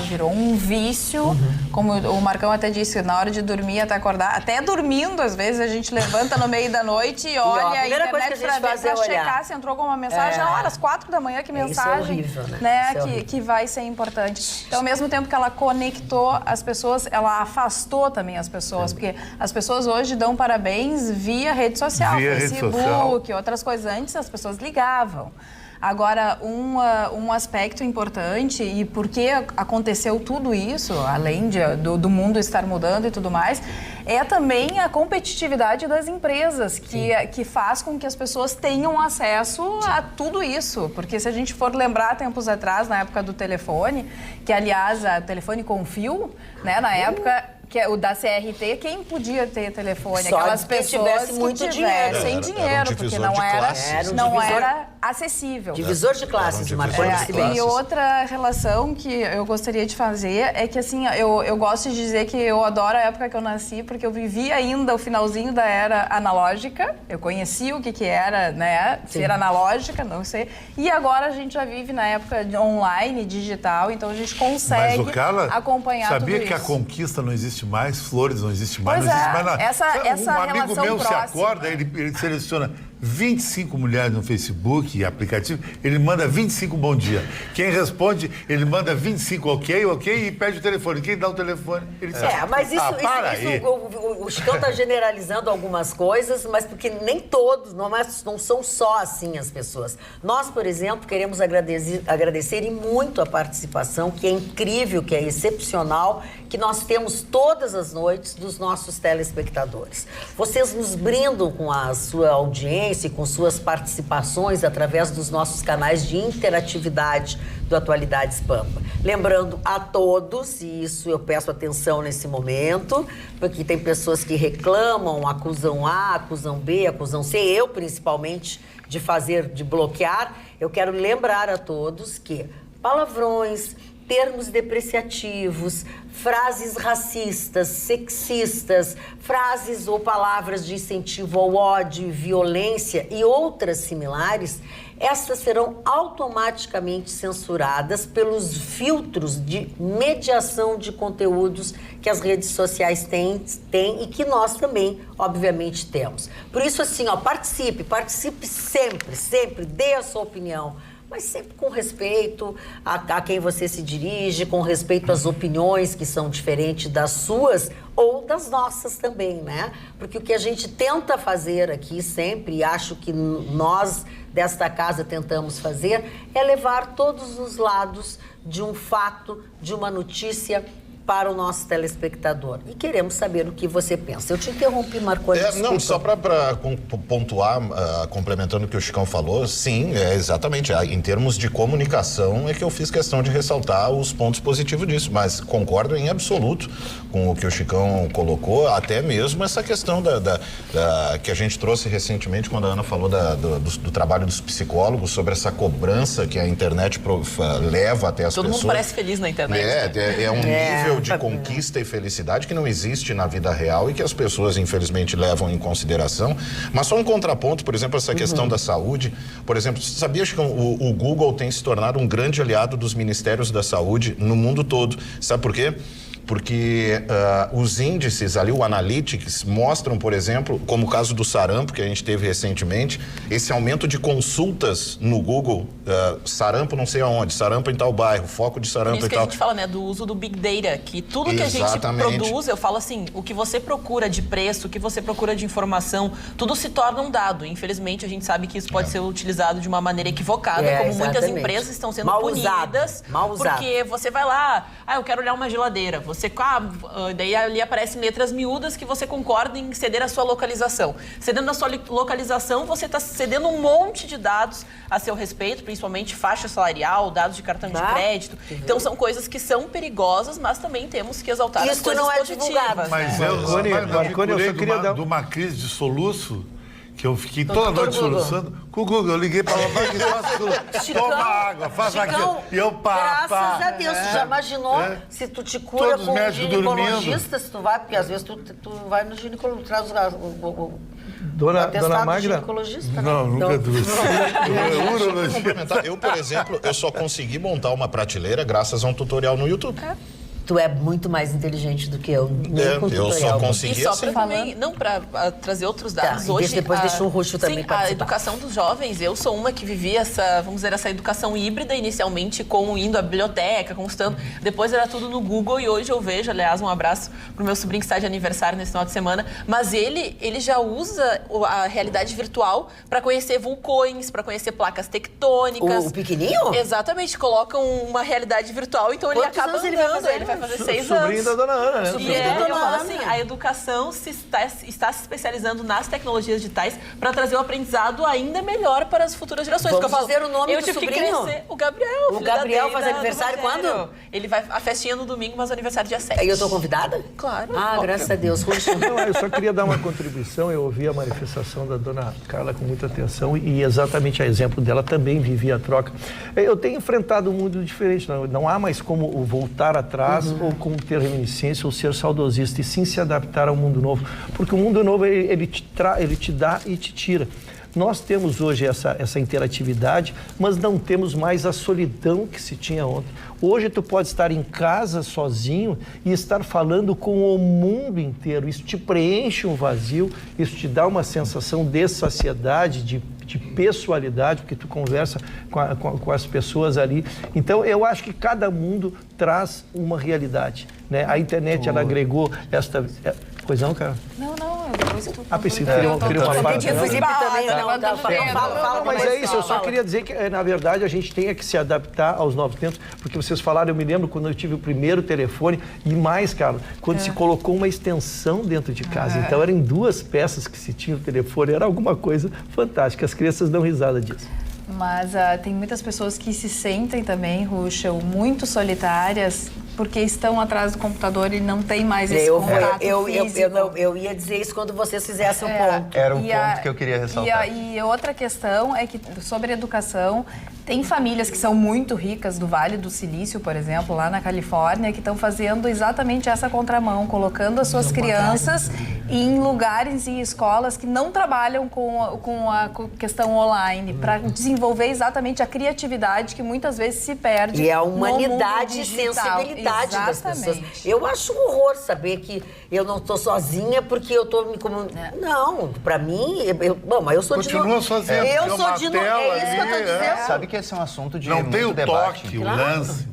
Virou um vício, como o Marcão até disse, na hora de dormir até acordar, até dormindo, às vezes a gente levanta no meio da noite e olha a internet para checar se entrou alguma mensagem. Às 4 da manhã, que mensagem isso é horrível, né? Que vai ser importante. Então, ao mesmo tempo que ela conectou as pessoas, ela afastou também as pessoas, porque as pessoas hoje dão parabéns via rede social, Facebook, outras coisas. Antes as pessoas ligavam. Agora, um aspecto importante, e por que aconteceu tudo isso, além do mundo estar mudando e tudo mais, é também a competitividade das empresas, que faz com que as pessoas tenham acesso a tudo isso. Porque se a gente for lembrar tempos atrás, na época do telefone, que aliás, o telefone com fio, né, na época... que é o da CRT, quem podia ter telefone? Só aquelas pessoas que tivessem dinheiro, porque não era acessível. Divisor de classes, E outra relação que eu gostaria de fazer é que, assim, eu gosto de dizer que eu adoro a época que eu nasci, porque eu vivi ainda o finalzinho da era analógica, eu conheci o que era, né, ser analógica, não sei, e agora a gente já vive na época de online, digital, então a gente consegue acompanhar tudo isso. Sabia que a conquista não existe mais, flores não existe mais, não existe mais nada. Essa um amigo meu se acorda, ele seleciona 25 mulheres no Facebook e aplicativo, ele manda 25 bom dia. Quem responde, ele manda 25 ok, e pede o telefone. Quem dá o telefone, ele sabe. Mas o Chicão está generalizando algumas coisas, mas porque nem todos, não são só assim as pessoas. Nós, por exemplo, queremos agradecer e muito a participação, que é incrível, que é excepcional, que nós temos todas as noites dos nossos telespectadores. Vocês nos brindam com a sua audiência, com suas participações através dos nossos canais de interatividade do Atualidades Pampa. Lembrando a todos, e isso eu peço atenção nesse momento, porque tem pessoas que reclamam, acusam A, acusam B, acusam C, eu principalmente, de bloquear. Eu quero lembrar a todos que palavrões, termos depreciativos, frases racistas, sexistas, frases ou palavras de incentivo ao ódio, violência e outras similares, essas serão automaticamente censuradas pelos filtros de mediação de conteúdos que as redes sociais têm e que nós também, obviamente, temos. Por isso, assim, participe sempre, dê a sua opinião, mas sempre com respeito a quem você se dirige, com respeito às opiniões que são diferentes das suas ou das nossas também, né? Porque o que a gente tenta fazer aqui sempre, e acho que nós desta casa tentamos fazer, é levar todos os lados de um fato, de uma notícia, para o nosso telespectador. E queremos saber o que você pensa. Eu te interrompi, Marconi. Não, só para pontuar, complementando o que o Chicão falou, sim, exatamente. Em termos de comunicação é que eu fiz questão de ressaltar os pontos positivos disso, mas concordo em absoluto com o que o Chicão colocou, até mesmo essa questão que a gente trouxe recentemente, quando a Ana falou do trabalho dos psicólogos, sobre essa cobrança que a internet leva até as pessoas. Todo mundo parece feliz na internet. É um nível de conquista e felicidade que não existe na vida real e que as pessoas, infelizmente, levam em consideração. Mas só um contraponto, por exemplo, essa questão da saúde. Por exemplo, você sabia que o Google tem se tornado um grande aliado dos ministérios da saúde no mundo todo? Sabe por quê? Porque os índices ali, o Analytics, mostram, por exemplo, como o caso do sarampo, que a gente teve recentemente, esse aumento de consultas no Google, sarampo não sei aonde, sarampo em tal bairro, foco de sarampo e tal. Isso que a gente fala, né, do uso do Big Data, que tudo que a gente produz, eu falo assim, o que você procura de preço, o que você procura de informação, tudo se torna um dado. Infelizmente, a gente sabe que isso pode ser utilizado de uma maneira equivocada, como muitas empresas estão sendo punidas, porque você vai lá, eu quero olhar uma geladeira, daí ali aparecem letras miúdas que você concorda em ceder a sua localização. Cedendo a sua localização, você está cedendo um monte de dados a seu respeito, principalmente faixa salarial, dados de cartão de crédito. Então, são coisas que são perigosas, mas também temos que exaltar as coisas positivas. Mas eu só queria de uma crise de soluço, que eu fiquei toda noite soluçando. Com o Google, eu liguei para lá, que faça tudo. Toma água, faz aquilo. E eu graças a Deus, tu já imaginou se tu te cura com um ginecologista, se tu vai, porque às vezes tu vai no ginecologista, traz Dona Magda? Não, nunca duas. Eu, por exemplo, eu só consegui montar uma prateleira graças a um tutorial no YouTube. Tu é muito mais inteligente do que eu. Eu só consegui. E só para também, não para trazer outros dados. Hoje, depois deixa o Ruxo também participar. A educação dos jovens, eu sou uma que vivia essa educação híbrida inicialmente, indo à biblioteca, consultando. Depois era tudo no Google e hoje eu vejo, aliás, um abraço pro meu sobrinho que está de aniversário nesse final de semana, mas ele já usa a realidade virtual para conhecer vulcões, para conhecer placas tectônicas. O pequenininho? Exatamente, colocam uma realidade virtual, então ele acaba andando, ele vai fazer 6 anos. Sobrinho da Dona Ana, né? Eu falo assim, a educação está se especializando nas tecnologias digitais para trazer um aprendizado ainda melhor para as futuras gerações. Vamos dizer o nome do tive sobrinho? Que crescer. O Gabriel. O Gabriel faz aniversário quando? Ele vai a festinha no domingo, mas o aniversário dia 7. E eu tô convidada? Claro. Graças a Deus. Não, eu só queria dar uma contribuição. Eu ouvi a manifestação da Dona Carla com muita atenção e exatamente a exemplo dela também vivi a troca. Eu tenho enfrentado um mundo diferente. Não há mais como voltar atrás ou como ter reminiscência ou ser saudosista, e sim se adaptar ao mundo novo, porque o mundo novo ele te dá e te tira. Nós temos hoje essa interatividade, mas não temos mais a solidão que se tinha ontem. Hoje tu pode estar em casa sozinho e estar falando com o mundo inteiro. Isso te preenche um vazio, isso te dá uma sensação de saciedade, de pessoalidade, porque tu conversa com as pessoas ali. Então, eu acho que cada mundo traz uma realidade, né? A internet, ela agregou esta... Pois não, cara? Não, pensei que queria uma parte. Mas é isso, eu só queria dizer que, na verdade, a gente tem que se adaptar aos novos tempos, porque vocês falaram, eu me lembro quando eu tive o primeiro telefone, e mais, cara, quando se colocou uma extensão dentro de casa. Então, eram 2 peças que se tinha o telefone, era alguma coisa fantástica. As crianças dão risada disso. Mas tem muitas pessoas que se sentem também, Ruxa, muito solitárias, porque estão atrás do computador e não tem mais esse contato físico. Eu ia dizer isso quando vocês fizessem o ponto. Era um ponto que eu queria ressaltar. E outra questão é que, sobre educação, tem famílias que são muito ricas do Vale do Silício, por exemplo, lá na Califórnia, que estão fazendo exatamente essa contramão, colocando as suas crianças em lugares e escolas que não trabalham com a questão online, para desenvolver exatamente a criatividade que muitas vezes se perde. E a humanidade e sensibilidade das pessoas. Eu acho um horror saber que eu não estou sozinha porque eu estou me comunicando. Não, para mim, mas eu sou Continua sozinha. Eu sou de novo. É isso que eu estou dizendo. Sabe que esse é um assunto de muito debate. Não tem o toque, o lance.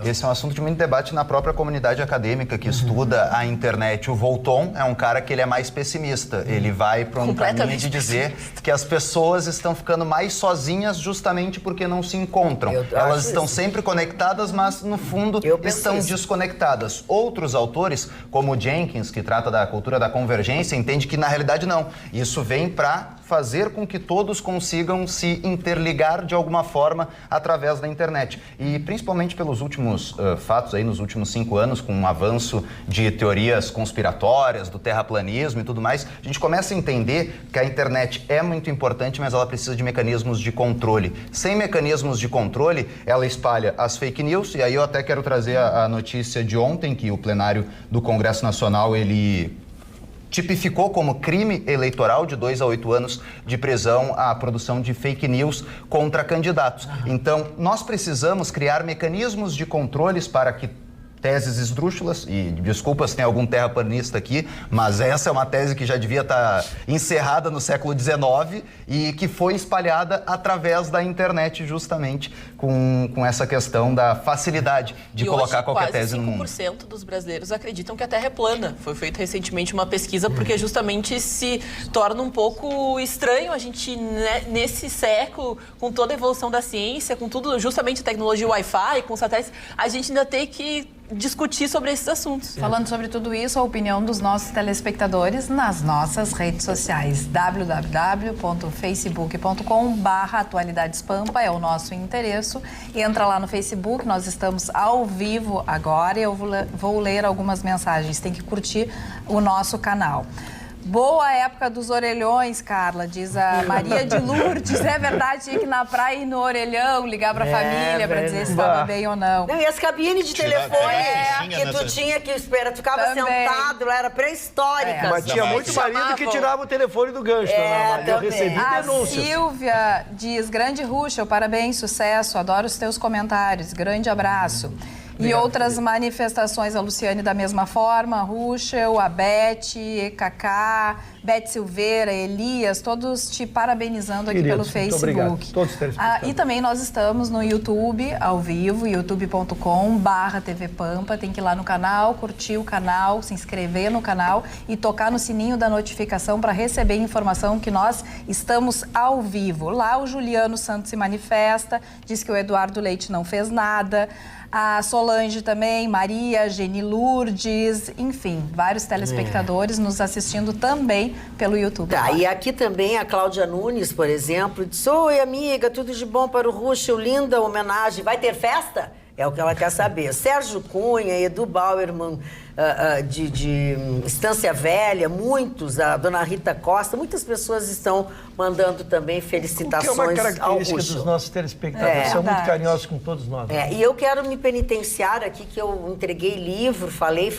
Esse é um assunto de muito debate na própria comunidade acadêmica que estuda a internet. O Volton é um cara que ele é mais pessimista. Ele vai para um caminho de dizer que as pessoas estão ficando mais sozinhas justamente porque não se encontram. Elas estão sempre conectadas, mas no fundo estão desconectadas. Outros autores, como o Jenkins, que trata da cultura da convergência, entende que na realidade não. Isso vem para fazer com que todos consigam se interligar de alguma forma através da internet. E principalmente pelos últimos fatos aí, nos últimos 5 anos, com o avanço de teorias conspiratórias, do terraplanismo e tudo mais, a gente começa a entender que a internet é muito importante, mas ela precisa de mecanismos de controle. Sem mecanismos de controle, ela espalha as fake news, e aí eu até quero trazer a notícia de ontem, que o plenário do Congresso Nacional, ele tipificou como crime eleitoral de 2 a 8 anos de prisão a produção de fake news contra candidatos. Então, nós precisamos criar mecanismos de controles para que teses esdrúxulas, e desculpa se tem algum terraplanista aqui, mas essa é uma tese que já devia estar encerrada no século XIX e que foi espalhada através da internet justamente com essa questão da facilidade de colocar qualquer tese no mundo. Quase 5% dos brasileiros acreditam que a Terra é plana. Foi feita recentemente uma pesquisa porque justamente se torna um pouco estranho a gente, nesse século, com toda a evolução da ciência, com tudo, justamente a tecnologia Wi-Fi, com satélites, a gente ainda tem que discutir sobre esses assuntos. Falando sobre tudo isso, a opinião dos nossos telespectadores nas nossas redes sociais. www.facebook.com/atualidadespampa é o nosso endereço. Entra lá no Facebook, nós estamos ao vivo agora e eu vou ler algumas mensagens. Tem que curtir o nosso canal. Boa época dos orelhões, Carla, diz a Maria de Lourdes. É verdade, tinha que ir na praia e ir no orelhão, ligar pra família pra dizer se estava bem ou não. Não, e as cabines de telefone que tu tinha que esperar, tu ficava sentado, lá era pré-histórica. Mas tinha muito marido que tirava o telefone do gancho, Dona Maria. Eu recebi denúncias. A Silvia diz, grande Ruschel, parabéns, sucesso, adoro os teus comentários, grande abraço. E outras manifestações, a Luciane da mesma forma, a Ruschel, a Beth, Cacá, Beth Silveira, Elias, todos te parabenizando aqui pelo Facebook. Muito obrigado. Todos e também nós estamos no YouTube, ao vivo, youtube.com/TV Pampa. Tem que ir lá no canal, curtir o canal, se inscrever no canal e tocar no sininho da notificação para receber informação que nós estamos ao vivo. Lá o Juliano Santos se manifesta, diz que o Eduardo Leite não fez nada. A Solange também, Maria, Geni Lourdes, enfim, vários telespectadores nos assistindo também pelo YouTube. Tá, e aqui também a Cláudia Nunes, por exemplo, diz: oi, amiga, tudo de bom para o Ruschel, linda homenagem. Vai ter festa? É o que ela quer saber. Sérgio Cunha, Edu Bauerman, de Estância Velha, muitos, a dona Rita Costa, muitas pessoas estão mandando também felicitações ao Ruschel. Que é uma característica dos nossos telespectadores, são muito carinhosos com todos nós. E eu quero me penitenciar aqui que eu entreguei livro, falei,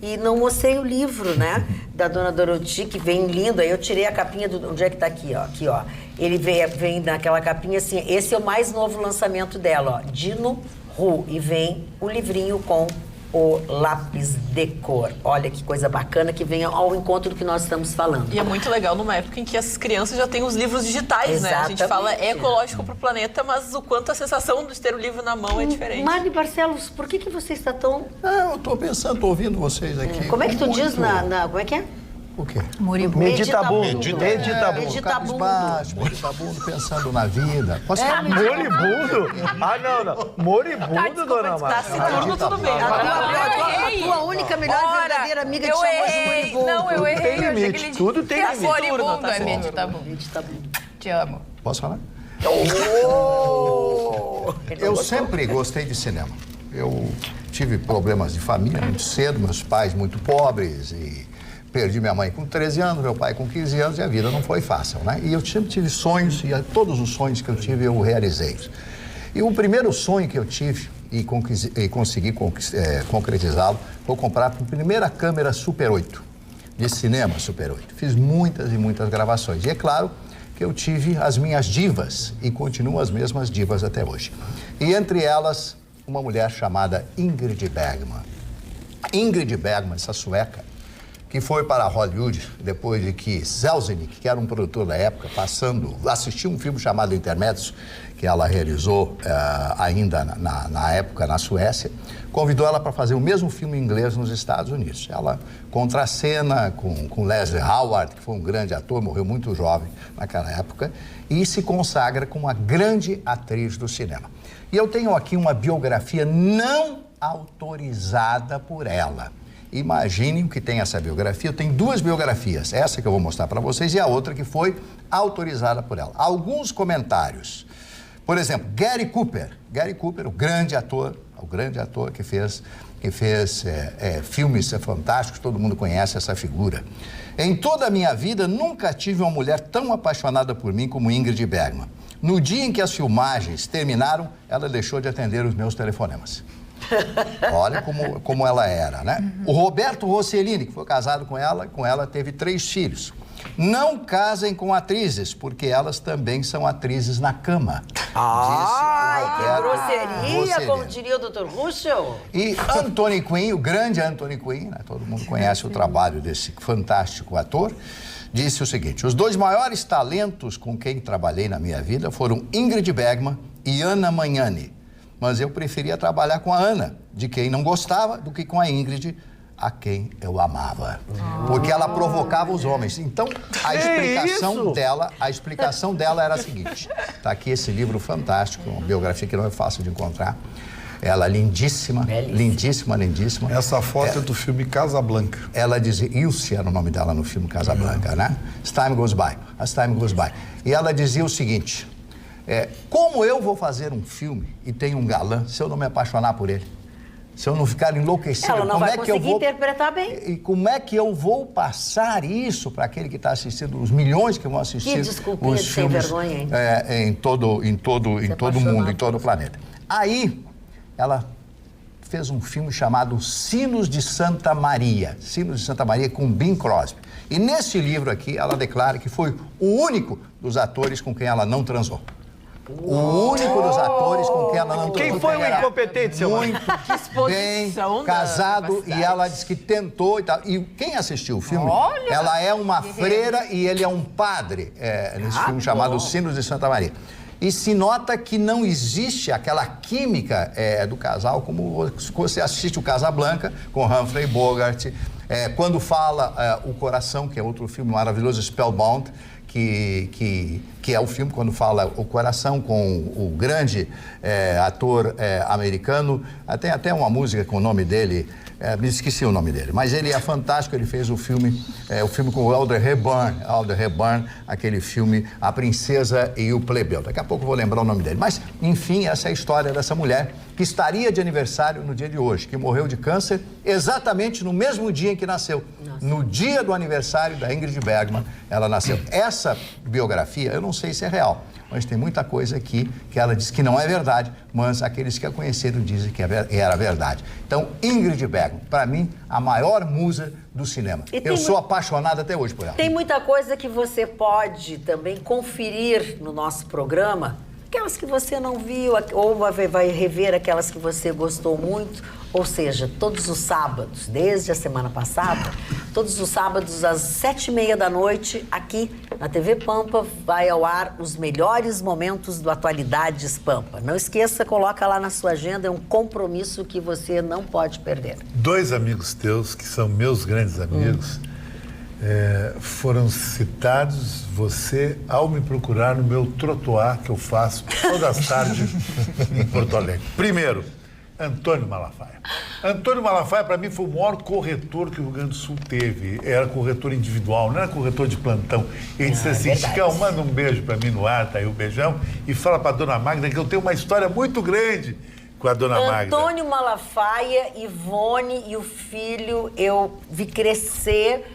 e não mostrei o livro, né, da dona Doroti, que vem lindo. Aí eu tirei a capinha onde é que tá aqui, ó. Aqui, ó. Ele vem naquela capinha assim, esse é o mais novo lançamento dela, ó, Dino Ru, e vem o livrinho com o lápis de cor. Olha que coisa bacana que vem ao encontro do que nós estamos falando. E é muito legal numa época em que as crianças já têm os livros digitais, Exatamente. né? A gente fala é ecológico para o planeta, mas o quanto a sensação de ter o livro na mão é diferente. Marli Barcelos, por que você está tão... Eu estou pensando, estou ouvindo vocês aqui. Como é que tu diz como é que é? O quê? Moribundo. Meditabundo. Meditabundo, pensando na vida. Moribundo? Não. Moribundo, dona Márcia. Tá se turno, tudo bem. A tua única, melhor e verdadeira amiga te chamou de moribundo. Não, eu errei. Tem limite, tudo tem limite. Moribundo é meditabundo. Te amo. Posso falar? Eu sempre gostei de cinema. Eu tive problemas de família muito cedo, meus pais muito pobres e... Perdi minha mãe com 13 anos, meu pai com 15 anos e a vida não foi fácil, né? E eu sempre tive sonhos e todos os sonhos que eu tive eu realizei. E o primeiro sonho que eu tive e consegui concretizá-lo foi comprar a primeira câmera Super 8, de cinema Super 8. Fiz muitas e muitas gravações. E é claro que eu tive as minhas divas e continuo as mesmas divas até hoje. E entre elas, uma mulher chamada Ingrid Bergman. Ingrid Bergman, essa sueca, que foi para Hollywood depois de que Selznick, que era um produtor da época, assistiu um filme chamado Intermédios, que ela realizou ainda na época na Suécia, convidou ela para fazer o mesmo filme em inglês nos Estados Unidos. Ela contracena com Leslie Howard, que foi um grande ator, morreu muito jovem naquela época, e se consagra como uma grande atriz do cinema. E eu tenho aqui uma biografia não autorizada por ela. Imaginem que tem essa biografia. Eu tenho duas biografias, essa que eu vou mostrar para vocês e a outra que foi autorizada por ela. Alguns comentários. Por exemplo, Gary Cooper, o grande ator que fez filmes fantásticos, todo mundo conhece essa figura. Em toda a minha vida, nunca tive uma mulher tão apaixonada por mim como Ingrid Bergman. No dia em que as filmagens terminaram, ela deixou de atender os meus telefonemas. Olha como ela era, né? O Roberto Rossellini, que foi casado com ela teve 3 filhos. Não casem com atrizes, porque elas também são atrizes na cama. Que grosseria, como diria o Dr. Ruschel. E Anthony Quinn, o grande Anthony Quinn, né? Todo mundo conhece o trabalho desse fantástico ator, disse o seguinte: os 2 maiores talentos com quem trabalhei na minha vida foram Ingrid Bergman e Anna Magnani. Mas eu preferia trabalhar com a Ana, de quem não gostava, do que com a Ingrid, a quem eu amava. Porque ela provocava os homens. Então, a explicação dela era a seguinte. Está aqui esse livro fantástico, uma biografia que não é fácil de encontrar. Ela lindíssima. Essa foto é do filme Casablanca. Ela dizia, Ilse era o nome dela no filme Casablanca, né? As time goes by. E ela dizia o seguinte... como eu vou fazer um filme e tenho um galã se eu não me apaixonar por ele? se eu não ficar enlouquecido, ela não como vai é que eu conseguir vou interpretar bem. E como é que eu vou passar isso para aquele que está assistindo, os milhões que vão assistir Que desculpinha os de filmes sem vergonha, hein? em todo o mundo, em todo o planeta. Aí, ela fez um filme chamado Sinos de Santa Maria. Sinos de Santa Maria com Bing Crosby. E nesse livro aqui, ela declara que foi o único dos atores com quem ela não transou. O único dos atores com quem ela não transou. Quem foi o incompetente, seu Muito bem casado, e ela disse que tentou e tal. E quem assistiu o filme, ela é uma freira e ele é um padre, nesse filme chamado Sinos de Santa Maria. E se nota que não existe aquela química do casal, como você assiste o Casablanca com Humphrey Bogart, quando fala O Coração, que é outro filme maravilhoso, Spellbound, que é o filme quando fala O Coração, com o grande ator americano. Tem até uma música com o nome dele, me esqueci o nome dele, mas ele é fantástico. Ele fez o filme com o Audrey Hepburn, aquele filme A Princesa e o Plebeu. Daqui a pouco eu vou lembrar o nome dele. Mas, enfim, essa é a história dessa mulher que estaria de aniversário no dia de hoje, que morreu de câncer exatamente no mesmo dia em que nasceu. Nossa. No dia do aniversário da Ingrid Bergman, ela nasceu. Essa biografia, eu não sei se é real, mas tem muita coisa aqui que ela diz que não é verdade, mas aqueles que a conheceram dizem que era verdade. Então, Ingrid Bergman, para mim, a maior musa do cinema. Eu sou apaixonado até hoje por ela. Tem muita coisa que você pode também conferir no nosso programa, aquelas que você não viu, ou vai rever aquelas que você gostou muito. Ou seja, todos os sábados, desde a semana passada, todos os sábados às 7h30 da noite, aqui na TV Pampa, vai ao ar os melhores momentos do Atualidades Pampa. Não esqueça, coloca lá na sua agenda, é um compromisso que você não pode perder. 2 amigos teus, que são meus grandes amigos, foram citados, você, ao me procurar no meu trotuar, que eu faço todas as tardes em Porto Alegre. Primeiro, Antônio Malafaia. Antônio Malafaia, para mim, foi o maior corretor que o Rio Grande do Sul teve. Era corretor individual, não era corretor de plantão. Ele disse assim, Chicão, manda um beijo para mim no ar, tá aí o beijão, e fala para a dona Magda que eu tenho uma história muito grande com a dona Magda. Antônio Malafaia, Ivone e o filho, eu vi crescer.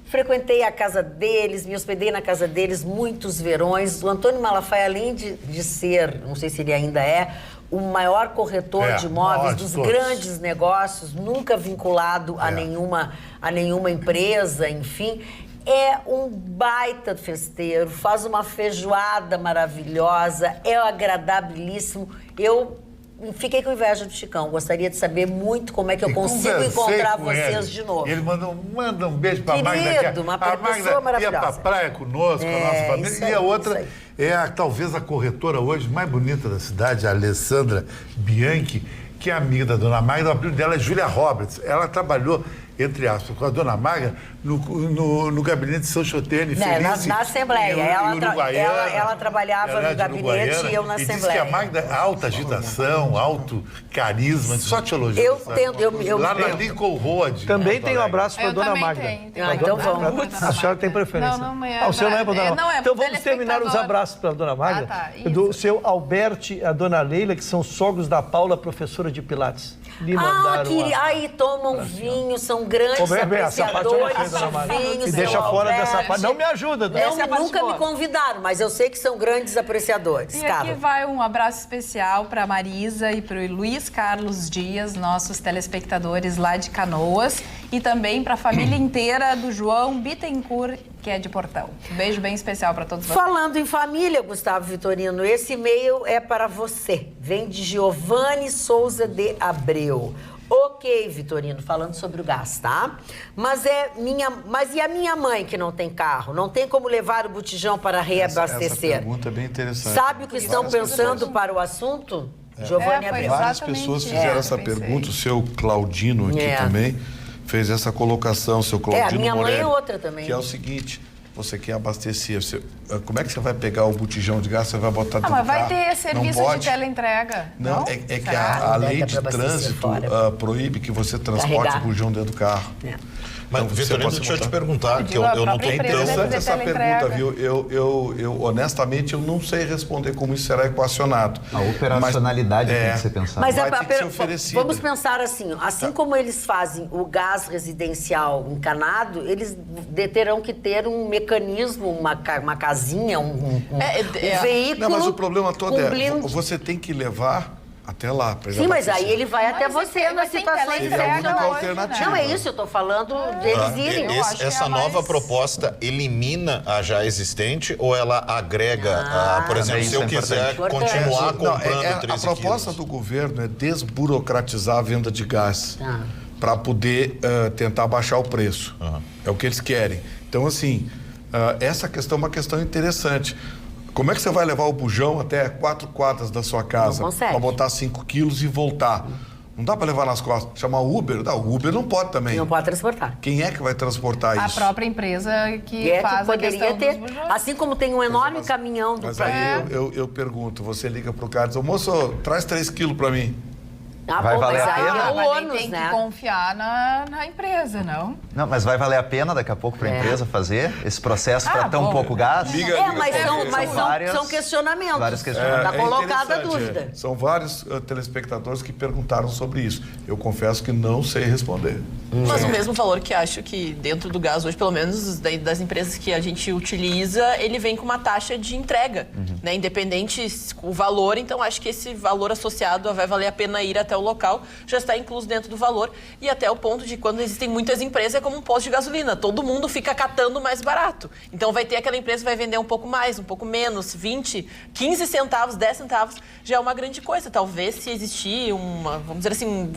Frequentei a casa deles, me hospedei na casa deles muitos verões. O Antônio Malafaia, além de ser, não sei se ele ainda é, o maior corretor de imóveis dos grandes negócios, nunca vinculado a nenhuma empresa, enfim, é um baita festeiro, faz uma feijoada maravilhosa, é agradabilíssimo. Eu fiquei com inveja do Chicão. Gostaria de saber muito como é que eu consigo encontrar vocês de novo. Ele manda um beijo para a Magda. Querido, uma pessoa maravilhosa. Ia para a praia conosco, a nossa família. E a outra talvez a corretora hoje mais bonita da cidade, a Alessandra Bianchi, que é amiga da dona Magda. O apelido dela é Júlia Roberts. Ela trabalhou, entre aspas, com a dona Magda no gabinete de São Chotene, na Assembleia. Ela trabalhava no gabinete e eu na Assembleia. Assembleia. Diz que a Magda é alta agitação, alto carisma, só te elogio. Lá na Lincoln Road. Também tem um abraço para a dona Magda. Então vamos. A senhora tem preferência. Não, o senhor não é para a dona Magda. Então vamos terminar os abraços para a dona Magda. Do seu Alberto e a dona Leila, que são sogros da Paula, professora de Pilates. Aí tomam vinho, são grandes apreciadores de vinho. E deixa fora dessa parte. Não me ajuda, dona. Nunca me convidaram, mas eu sei que são grandes apreciadores. E aqui vai um abraço especial para a Marisa e para o Luiz Carlos Dias, nossos telespectadores lá de Canoas, e também para a família inteira do João Bittencourt, que é de Portão. Um beijo bem especial para todos vocês. Falando em família, Gustavo Vitorino, esse e-mail é para você. Vem de Giovanni Souza de Abreu. Ok, Vitorino, falando sobre o gás, tá? Mas e a minha mãe que não tem carro? Não tem como levar o botijão para reabastecer? Essa pergunta é bem interessante. Sabe o que estão pensando para o assunto? Giovanni Abreu. Várias pessoas fizeram essa pergunta. O seu Claudino aqui também fez essa colocação, seu Claudino a minha Morelli, mãe é outra também. Que é o seguinte, você quer abastecer, como é que você vai pegar o botijão de gás, você vai botar dentro do carro? Mas vai ter serviço de teleentrega. Não, é que a lei de trânsito proíbe que você transporte o botijão dentro do carro. Mas, Então, Vitorino, deixa eu te perguntar, que eu não tenho interessante essa pergunta, viu? Eu, honestamente, eu não sei responder como isso será equacionado. A operacionalidade tem que ser pensada. Mas vai ter que ser oferecida. Vamos pensar assim como eles fazem o gás residencial encanado, eles terão que ter um mecanismo, uma casinha, um veículo. Não, mas o problema todo você tem que levar até lá. Sim, mas aí ele vai até você na situação alternativa. Não, é isso, eu estou falando deles irem. Essa nova proposta elimina a já existente ou ela agrega, por exemplo, se eu quiser continuar comprando 13 A proposta do governo é desburocratizar a venda de gás para poder tentar baixar o preço. É o que eles querem. Então, assim, essa questão é uma questão interessante. Como é que você vai levar o bujão até 4 quadras da sua casa para botar 5 quilos e voltar? Não dá para levar nas costas. Chamar o Uber? Não, o Uber não pode também. Não pode transportar. Quem é que vai transportar isso? A própria empresa que faz a questão dos bujões. Assim como tem um enorme caminhão do... Mas aí eu pergunto, você liga pro cara e diz, moço, traz 3 quilos para mim. Vai valer a pena? Mas tem que confiar na empresa, não? Não, mas vai valer a pena daqui a pouco para a empresa fazer esse processo para tão pouco gás? Mas são questionamentos. Vários questionamentos. Está colocada a dúvida. São vários telespectadores que perguntaram sobre isso. Eu confesso que não sei responder. Mas o mesmo valor que acho que dentro do gás hoje, pelo menos das empresas que a gente utiliza, ele vem com uma taxa de entrega, né? Independente o valor, então acho que esse valor associado vai valer a pena ir até o local, já está incluso dentro do valor, e até o ponto de quando existem muitas empresas, é como um posto de gasolina, todo mundo fica catando mais barato. Então vai ter aquela empresa que vai vender um pouco mais, um pouco menos, 20, 15 centavos, 10 centavos, já é uma grande coisa. Talvez se existir vamos dizer assim,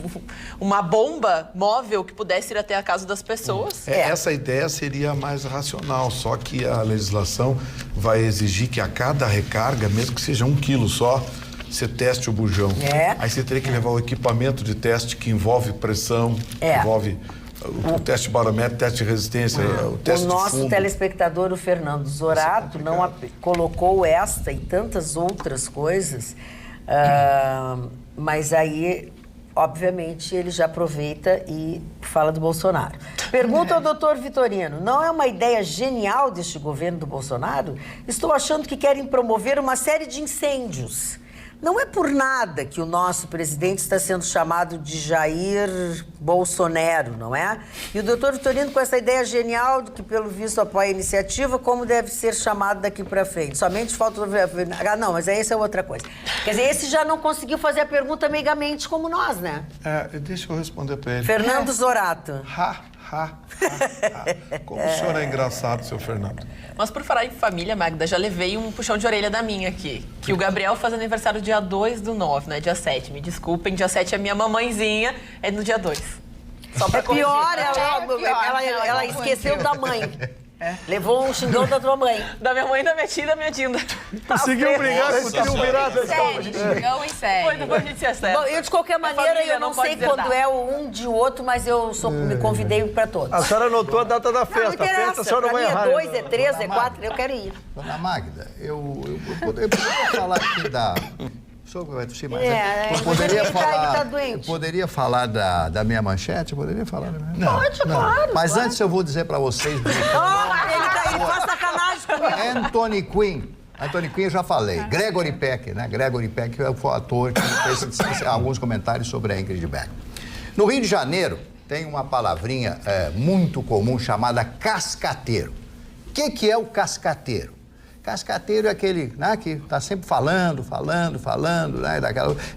uma bomba móvel que pudesse ir até a casa das pessoas. Essa ideia seria mais racional, só que a legislação vai exigir que a cada recarga, mesmo que seja 1 quilo só, você teste o bujão. Aí você teria que levar o equipamento de teste que envolve pressão, envolve o teste barométrico, teste de resistência, o teste de fundo. O nosso telespectador, o Fernando Zorato, colocou esta e tantas outras coisas, mas aí, obviamente, ele já aproveita e fala do Bolsonaro. Pergunta ao doutor Vitorino, não é uma ideia genial deste governo do Bolsonaro? Estou achando que querem promover uma série de incêndios. Não é por nada que o nosso presidente está sendo chamado de Jair Bolsonaro, não é? E o doutor Vitorino, com essa ideia genial de que, pelo visto, apoia a iniciativa, como deve ser chamado daqui para frente? Somente falta... não, mas essa é outra coisa. Quer dizer, esse já não conseguiu fazer a pergunta meigamente como nós, né? Deixa eu responder para ele. Fernando Zorato. Como o senhor é engraçado, seu Fernando. Mas por falar em família, Magda, já levei um puxão de orelha da minha aqui. Que o Gabriel faz aniversário dia 2/9, não é dia 7. Me desculpem, dia 7 é minha mamãezinha, é no dia 2. Só pra corrigir. Ela esqueceu da mãe. Levou um xingão da tua mãe. Da minha mãe, da minha tia e da minha Dinda. Conseguiu brigar, conseguiu virar. Xingão em série. Depois a gente se acerta. Bom, eu, de qualquer maneira, eu não sei quando é o um de outro, mas eu me convidei para todos. A senhora anotou a data da festa. Não, a festa a senhora não vai errar. É 2, é 3, é 4, eu quero ir. Dona Magda, eu poderia falar aqui da... O senhor vai tossir mais? Eu poderia falar da minha manchete? Poderia falar da minha... Pode, claro. Mas antes eu vou dizer para vocês... Ele faz sacanagem comigo. Anthony Quinn, eu já falei. Gregory Peck, né? Gregory Peck foi o ator que fez alguns comentários sobre a Ingrid Beck. No Rio de Janeiro, tem uma palavrinha muito comum chamada cascateiro. O que é o cascateiro? Cascateiro é aquele, né, que está sempre falando, né,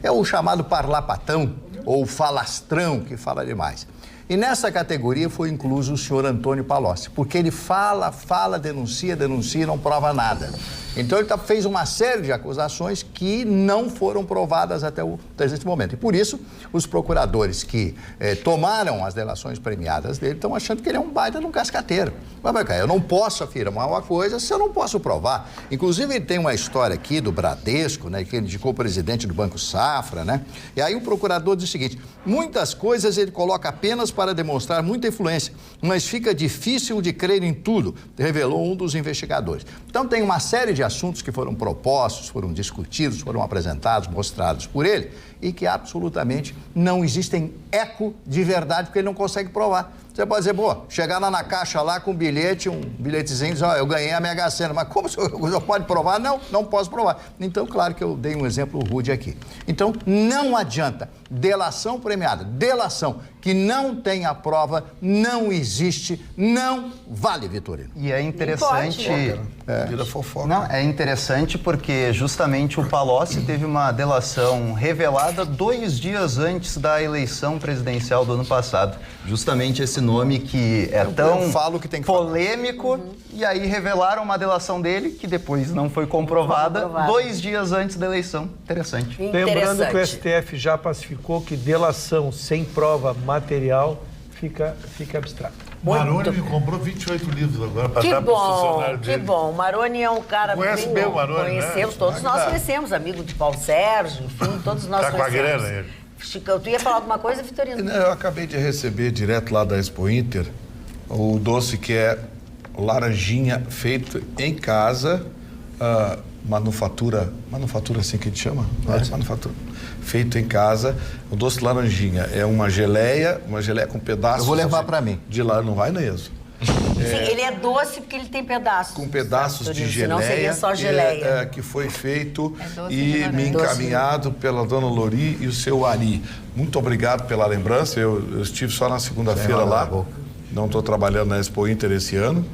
é o chamado parlapatão ou falastrão, que fala demais. E nessa categoria foi incluso o senhor Antônio Palocci, porque ele fala, denuncia e não prova nada. Então ele fez uma série de acusações que não foram provadas até esse momento. E por isso, os procuradores que tomaram as delações premiadas dele estão achando que ele é um baita de um cascateiro. Mas, eu não posso afirmar uma coisa se eu não posso provar. Inclusive, ele tem uma história aqui do Bradesco, né, que ele indicou o presidente do Banco Safra, né? E aí o procurador diz o seguinte, muitas coisas ele coloca apenas para demonstrar muita influência, mas fica difícil de crer em tudo, revelou um dos investigadores. Então, tem uma série de assuntos que foram propostos, foram discutidos, foram apresentados, mostrados por ele, e que absolutamente não existem eco de verdade, porque ele não consegue provar. Você pode dizer, pô, chegar lá na caixa lá com um bilhetezinho, dizer, ó, eu ganhei a Mega Sena, mas como você pode provar? Não, não posso provar. Então, claro que eu dei um exemplo rude aqui. Então, não adianta. Delação premiada, delação que não tem a prova, não existe, não vale, Vitorino. E é interessante... Vira fofoca. Não, é interessante porque justamente o Palocci teve uma delação revelada 2 dias antes da eleição presidencial do ano passado. Justamente esse nome que é tão polêmico, e aí revelaram uma delação dele que depois não foi comprovada 2 dias antes da eleição. Interessante. Lembrando que o STF já pacificou que delação sem prova material fica abstrato. Maroni me comprou 28 livros agora para dar para o funcionário dele. Que bom. Maroni é um cara Conhece bem o Maroni, conhecemos, né? todos nós conhecemos, amigo de Paulo Sérgio, enfim, todos nós conhecemos. Tá com a grana ele. Chico, tu ia falar alguma coisa, Vitorino? Eu acabei de receber direto lá da Expo Inter o doce que é laranjinha feito em casa, manufatura assim que a gente chama? Manufatura. Feito em casa, o doce laranjinha é uma geleia com pedaços... Eu vou levar para mim. De lá, não vai mesmo. Sim, ele é doce porque ele tem pedaços. Com pedaços de geleia. Senão seria só geleia. Que foi feito e me encaminhado pela dona Lori e o seu Ari. Muito obrigado pela lembrança. Eu estive só na segunda-feira lá. Não estou trabalhando na Expo Inter esse ano.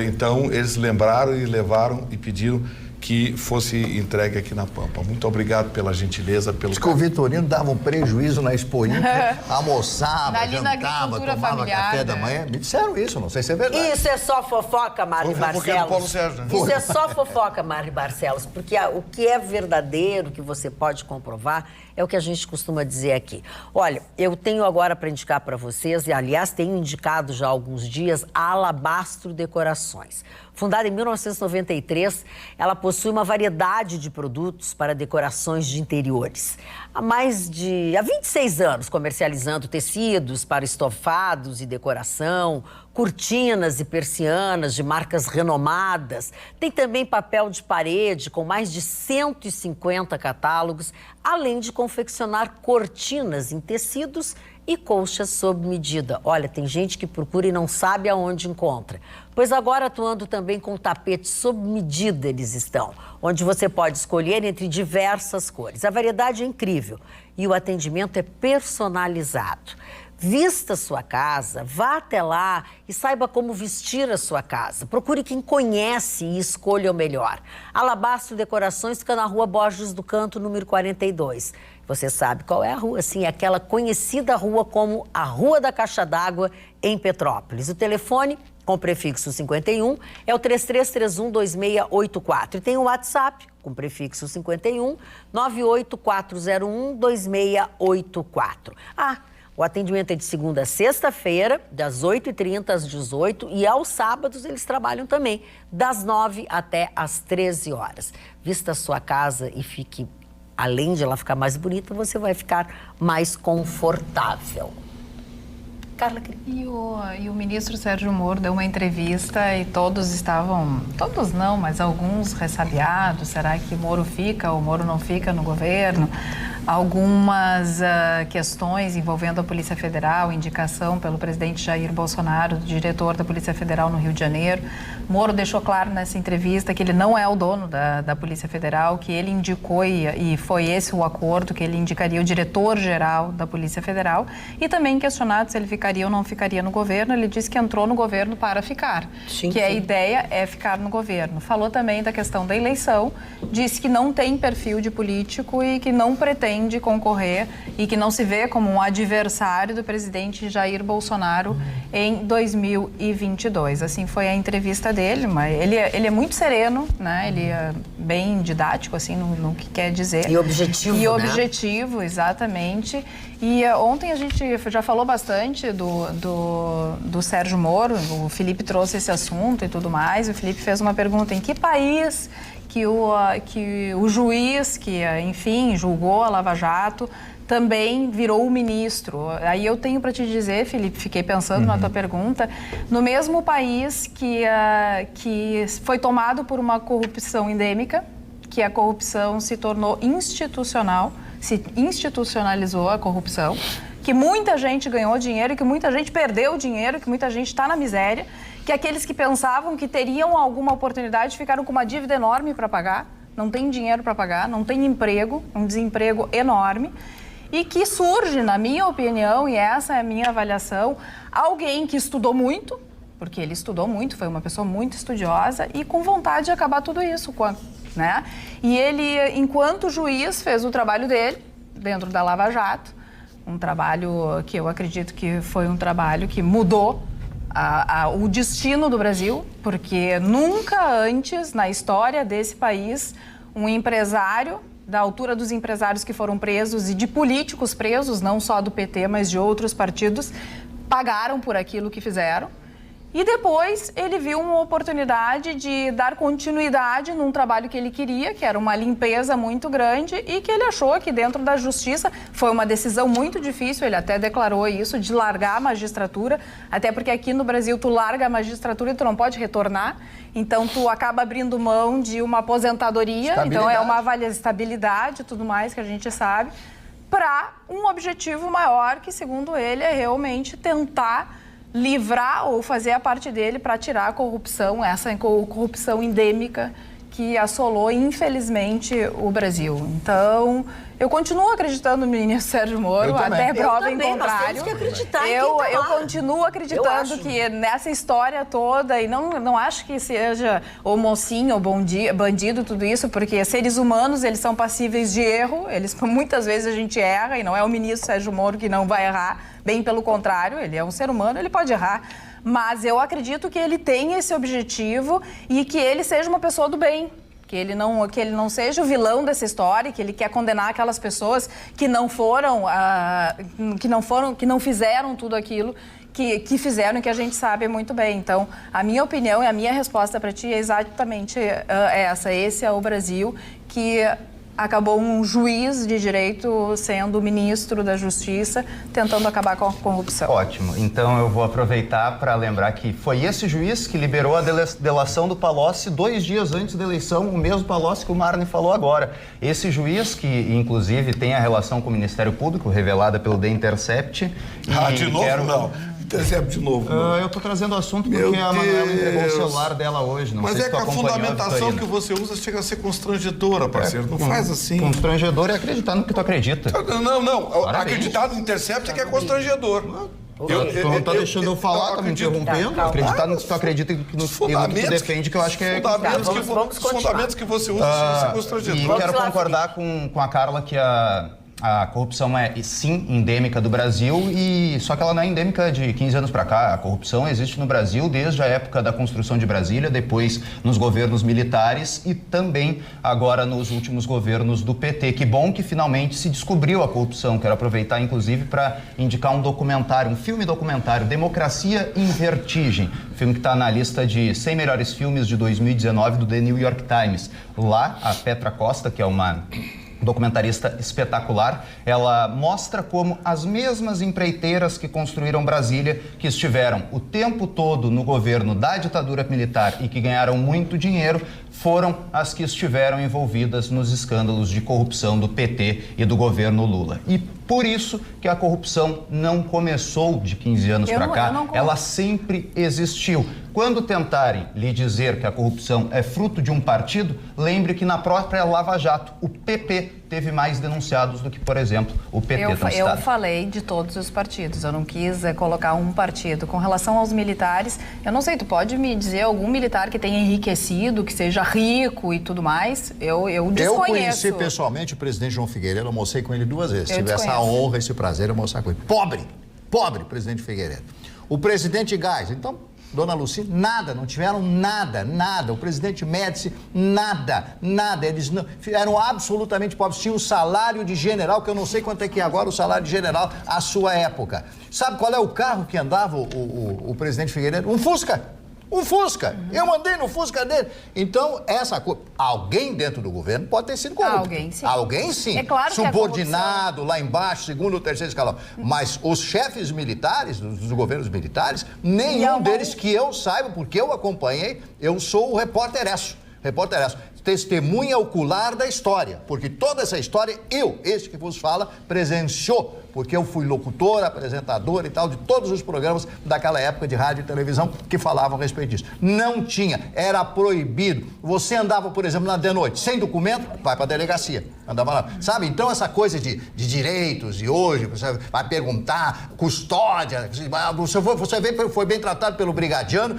Então, eles lembraram e levaram e pediram que fosse entregue aqui na Pampa. Muito obrigado pela gentileza, pelo... Diz que o Vitorino dava um prejuízo na Expo Inter, almoçava, na jantava, tomava familiar, café da manhã. Me disseram isso, não sei se é verdade. Isso é só fofoca, Mari Barcelos. Paulo Sérgio, né? Isso é só fofoca, Mari Barcelos, porque o que é verdadeiro, que você pode comprovar, é o que a gente costuma dizer aqui. Olha, eu tenho agora para indicar para vocês, e aliás tenho indicado já há alguns dias, a Alabastro Decorações. Fundada em 1993, ela possui uma variedade de produtos para decorações de interiores. Há 26 anos comercializando tecidos para estofados e decoração, cortinas e persianas de marcas renomadas. Tem também papel de parede com mais de 150 catálogos, além de confeccionar cortinas em tecidos e colchas sob medida. Olha, tem gente que procura e não sabe aonde encontra. Pois agora atuando também com tapetes sob medida eles estão, onde você pode escolher entre diversas cores. A variedade é incrível e o atendimento é personalizado. Vista sua casa, vá até lá e saiba como vestir a sua casa. Procure quem conhece e escolha o melhor. Alabastro Decorações fica na Rua Borges do Canto, número 42. Você sabe qual é a rua, sim, é aquela conhecida rua como a Rua da Caixa d'Água, em Petrópolis. O telefone, com prefixo 51, é o 3331-2684. E tem o WhatsApp, com prefixo 51, 98401-2684. O atendimento é de segunda a sexta-feira, das 8h30 às 18h, e aos sábados eles trabalham também, das 9 até às 13 horas. Vista a sua casa e fique, além de ela ficar mais bonita, você vai ficar mais confortável. Carla, e o ministro Sérgio Moro deu uma entrevista e todos não, mas alguns ressabiados. Será que Moro fica ou Moro não fica no governo? Algumas questões envolvendo a Polícia Federal, indicação pelo presidente Jair Bolsonaro, diretor da Polícia Federal no Rio de Janeiro. Moro deixou claro nessa entrevista que ele não é o dono da Polícia Federal, que ele indicou, e foi esse o acordo, que ele indicaria o diretor-geral da Polícia Federal. E também questionado se ele ficaria ou não ficaria no governo, ele disse que entrou no governo para ficar, a ideia é ficar no governo. Falou também da questão da eleição, disse que não tem perfil de político e que não pretende concorrer e que não se vê como um adversário do presidente Jair Bolsonaro em 2022. Assim foi a entrevista dele, mas ele é muito sereno, né? Ele é bem didático, assim, no que quer dizer. E objetivo, E objetivo, exatamente. E ontem a gente já falou bastante do Sérgio Moro, o Felipe trouxe esse assunto e tudo mais. O Felipe fez uma pergunta: em que país que o juiz que, enfim, julgou a Lava Jato também virou o ministro? Aí eu tenho para te dizer, Felipe, fiquei pensando na tua pergunta, no mesmo país que foi tomado por uma corrupção endêmica, que a corrupção se tornou institucional, se institucionalizou a corrupção, que muita gente ganhou dinheiro, que muita gente perdeu dinheiro, que muita gente está na miséria, que aqueles que pensavam que teriam alguma oportunidade ficaram com uma dívida enorme para pagar, não tem dinheiro para pagar, não tem emprego, um desemprego enorme, e que surge, na minha opinião, e essa é a minha avaliação, alguém que estudou muito, porque ele estudou muito, foi uma pessoa muito estudiosa e com vontade de acabar tudo isso, né? E ele, enquanto juiz, fez o trabalho dele dentro da Lava Jato, um trabalho que eu acredito que foi um trabalho que mudou o destino do Brasil, porque nunca antes na história desse país um empresário, da altura dos empresários que foram presos e de políticos presos, não só do PT, mas de outros partidos, pagaram por aquilo que fizeram. E depois ele viu uma oportunidade de dar continuidade num trabalho que ele queria, que era uma limpeza muito grande, e que ele achou que dentro da justiça foi uma decisão muito difícil, ele até declarou isso, de largar a magistratura, até porque aqui no Brasil tu larga a magistratura e tu não pode retornar, então tu acaba abrindo mão de uma aposentadoria, então é uma estabilidade e tudo mais que a gente sabe, para um objetivo maior que, segundo ele, é realmente tentar livrar ou fazer a parte dele para tirar a corrupção, essa corrupção endêmica que assolou, infelizmente, o Brasil. Então, eu continuo acreditando no ministro Sérgio Moro, até prova em contrário. Nós temos que acreditar em eu quem tá lá. continuo acreditando que nessa história toda, e não acho que seja ou mocinho ou bandido, tudo isso, porque seres humanos, eles são passíveis de erro, muitas vezes a gente erra, e não é o ministro Sérgio Moro que não vai errar, bem pelo contrário, ele é um ser humano, ele pode errar. Mas eu acredito que ele tenha esse objetivo e que ele seja uma pessoa do bem. Que ele não seja o vilão dessa história, que ele quer condenar aquelas pessoas que não fizeram tudo aquilo que fizeram e que a gente sabe muito bem. Então, a minha opinião e a minha resposta para ti é exatamente essa. Esse é o Brasil que acabou um juiz de direito sendo o ministro da Justiça, tentando acabar com a corrupção. Ótimo. Então eu vou aproveitar para lembrar que foi esse juiz que liberou a delação do Palocci 2 dias antes da eleição, o mesmo Palocci que o Marne falou agora. Esse juiz, que inclusive tem a relação com o Ministério Público, revelada pelo The Intercept. De novo, não. Intercept de novo. Eu tô trazendo o assunto porque a Manuela entregou o celular dela hoje. Não Mas sei é se que a fundamentação que você usa chega a ser constrangedora, parceiro. Não faz assim. Constrangedor é acreditar no que tu acredita. Não. Parabéns. Acreditar no Intercept é que é constrangedor. Tu não tá deixando eu falar, tá me interrompendo. Acreditar no que tu acredita e no que tu defende, que eu acho que é... Os fundamentos que você usa chegam a ser constrangedor. E quero concordar com a Carla que a corrupção é, sim, endêmica do Brasil, só que ela não é endêmica de 15 anos para cá. A corrupção existe no Brasil desde a época da construção de Brasília, depois nos governos militares e também agora nos últimos governos do PT. Que bom que finalmente se descobriu a corrupção. Quero aproveitar, inclusive, para indicar um documentário, um filme documentário, Democracia em Vertigem, filme que está na lista de 100 melhores filmes de 2019 do The New York Times. Lá, a Petra Costa, que é uma documentarista espetacular, ela mostra como as mesmas empreiteiras que construíram Brasília, que estiveram o tempo todo no governo da ditadura militar e que ganharam muito dinheiro, foram as que estiveram envolvidas nos escândalos de corrupção do PT e do governo Lula. E por isso que a corrupção não começou de 15 anos para cá, ela sempre existiu. Quando tentarem lhe dizer que a corrupção é fruto de um partido, lembre que na própria Lava Jato, o PP teve mais denunciados do que, por exemplo, o PT. Eu falei de todos os partidos, eu não quis colocar um partido. Com relação aos militares, eu não sei, tu pode me dizer algum militar que tenha enriquecido, que seja rico e tudo mais? Eu desconheço. Eu conheci pessoalmente o presidente João Figueiredo, almocei com ele 2 vezes. Tive essa honra, esse prazer de almoçar com ele. Pobre presidente Figueiredo. O presidente Gás, então, Dona Luci, nada, não tiveram nada. O presidente Médici, nada. Eles não, eram absolutamente pobres. Tinha o salário de general, que eu não sei quanto é que é agora o salário de general à sua época. Sabe qual é o carro que andava o presidente Figueiredo? Um Fusca. Eu andei no Fusca dele. Então, alguém dentro do governo pode ter sido corrupto. Alguém sim. É claro subordinado, lá embaixo, 2º ou 3º escalão. Mas os chefes militares, dos governos militares, nenhum deles que eu saiba, porque eu acompanhei, eu sou o repórteresso. testemunha ocular da história, porque toda essa história, este que vos fala, presenciou, porque eu fui locutor, apresentador e tal, de todos os programas daquela época de rádio e televisão que falavam a respeito disso. Não tinha, era proibido. Você andava, por exemplo, de noite, sem documento, vai pra delegacia. Andava lá, sabe? Então essa coisa de direitos, e hoje você vai perguntar, custódia, você vê, foi bem tratado pelo brigadiano,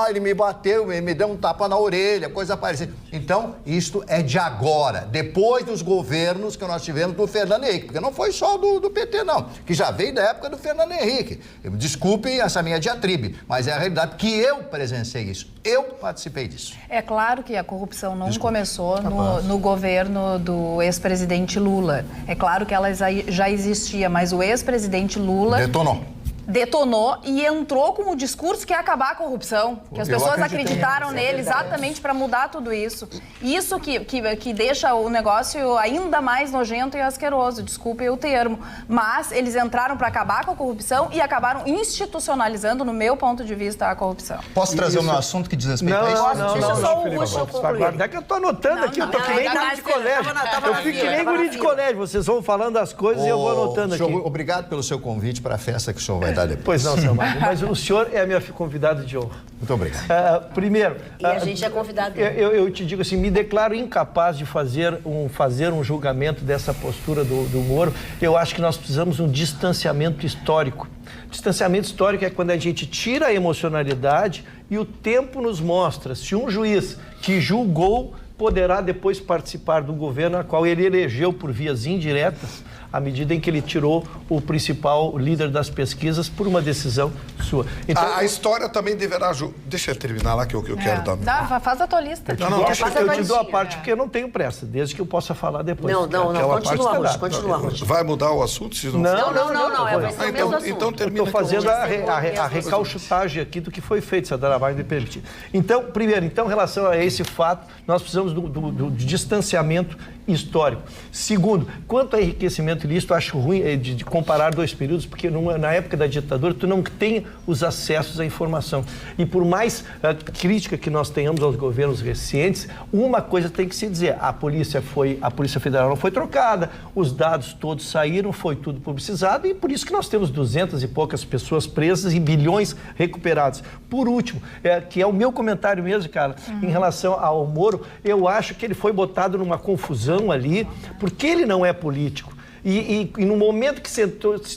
ele me bateu, me deu um tapa na orelha, coisa parecida. Então, isto é de agora, depois dos governos que nós tivemos do Fernando Henrique, porque não foi só do PT, não, que já veio da época do Fernando Henrique. Desculpem essa minha diatribe, mas é a realidade que eu presenciei isso, eu participei disso. É claro que a corrupção não começou no governo do ex-presidente Lula. É claro que ela já existia, mas o ex-presidente Lula... Detonou e entrou com o discurso que ia acabar a corrupção, que as pessoas acreditaram nele exatamente para mudar tudo isso. Isso que deixa o negócio ainda mais nojento e asqueroso, desculpe o termo. Mas eles entraram para acabar com a corrupção e acabaram institucionalizando, no meu ponto de vista, a corrupção. Posso trazer o meu assunto que diz respeito a isso? Deixa só o Russo concluir. Agora é que eu tô anotando aqui, eu tô que nem guri de colégio. Eu fico que nem guri de colégio, vocês vão falando as coisas e eu vou anotando aqui. Obrigado pelo seu convite para a festa que o senhor vai dar depois. Pois não, seu Mário, mas o senhor é a minha convidada de honra. Muito obrigado. Primeiro... E a gente é convidado. Eu te digo assim, me declaro incapaz de fazer um julgamento dessa postura do Moro. Eu acho que nós precisamos de um distanciamento histórico. Distanciamento histórico é quando a gente tira a emocionalidade e o tempo nos mostra se um juiz que julgou poderá depois participar do governo a qual ele elegeu por vias indiretas, à medida em que ele tirou o principal líder das pesquisas por uma decisão sua. Então, a história também deverá... Deixa eu terminar lá que eu quero dar... Faz a tua lista. Eu te dou a parte porque eu não tenho pressa, desde que eu possa falar depois. Não, continua. Vai mudar o assunto? Se não, vai ser o mesmo assunto. Então termina. Eu estou fazendo a recalchutagem aqui do que foi feito, se a Dana Wagner me permitir. Então, primeiro, em relação a esse fato, nós precisamos do distanciamento histórico. Segundo, quanto a enriquecimento ilícito, eu acho ruim de comparar dois períodos, porque na época da ditadura tu não tem os acessos à informação. E por mais crítica que nós tenhamos aos governos recentes, uma coisa tem que se dizer, a Polícia Federal não foi trocada, os dados todos saíram, foi tudo publicizado e por isso que nós temos 200 e poucas pessoas presas e bilhões recuperados. Por último, que é o meu comentário mesmo, cara, em relação ao Moro, eu acho que ele foi botado numa confusão ali, porque ele não é político. E no momento que se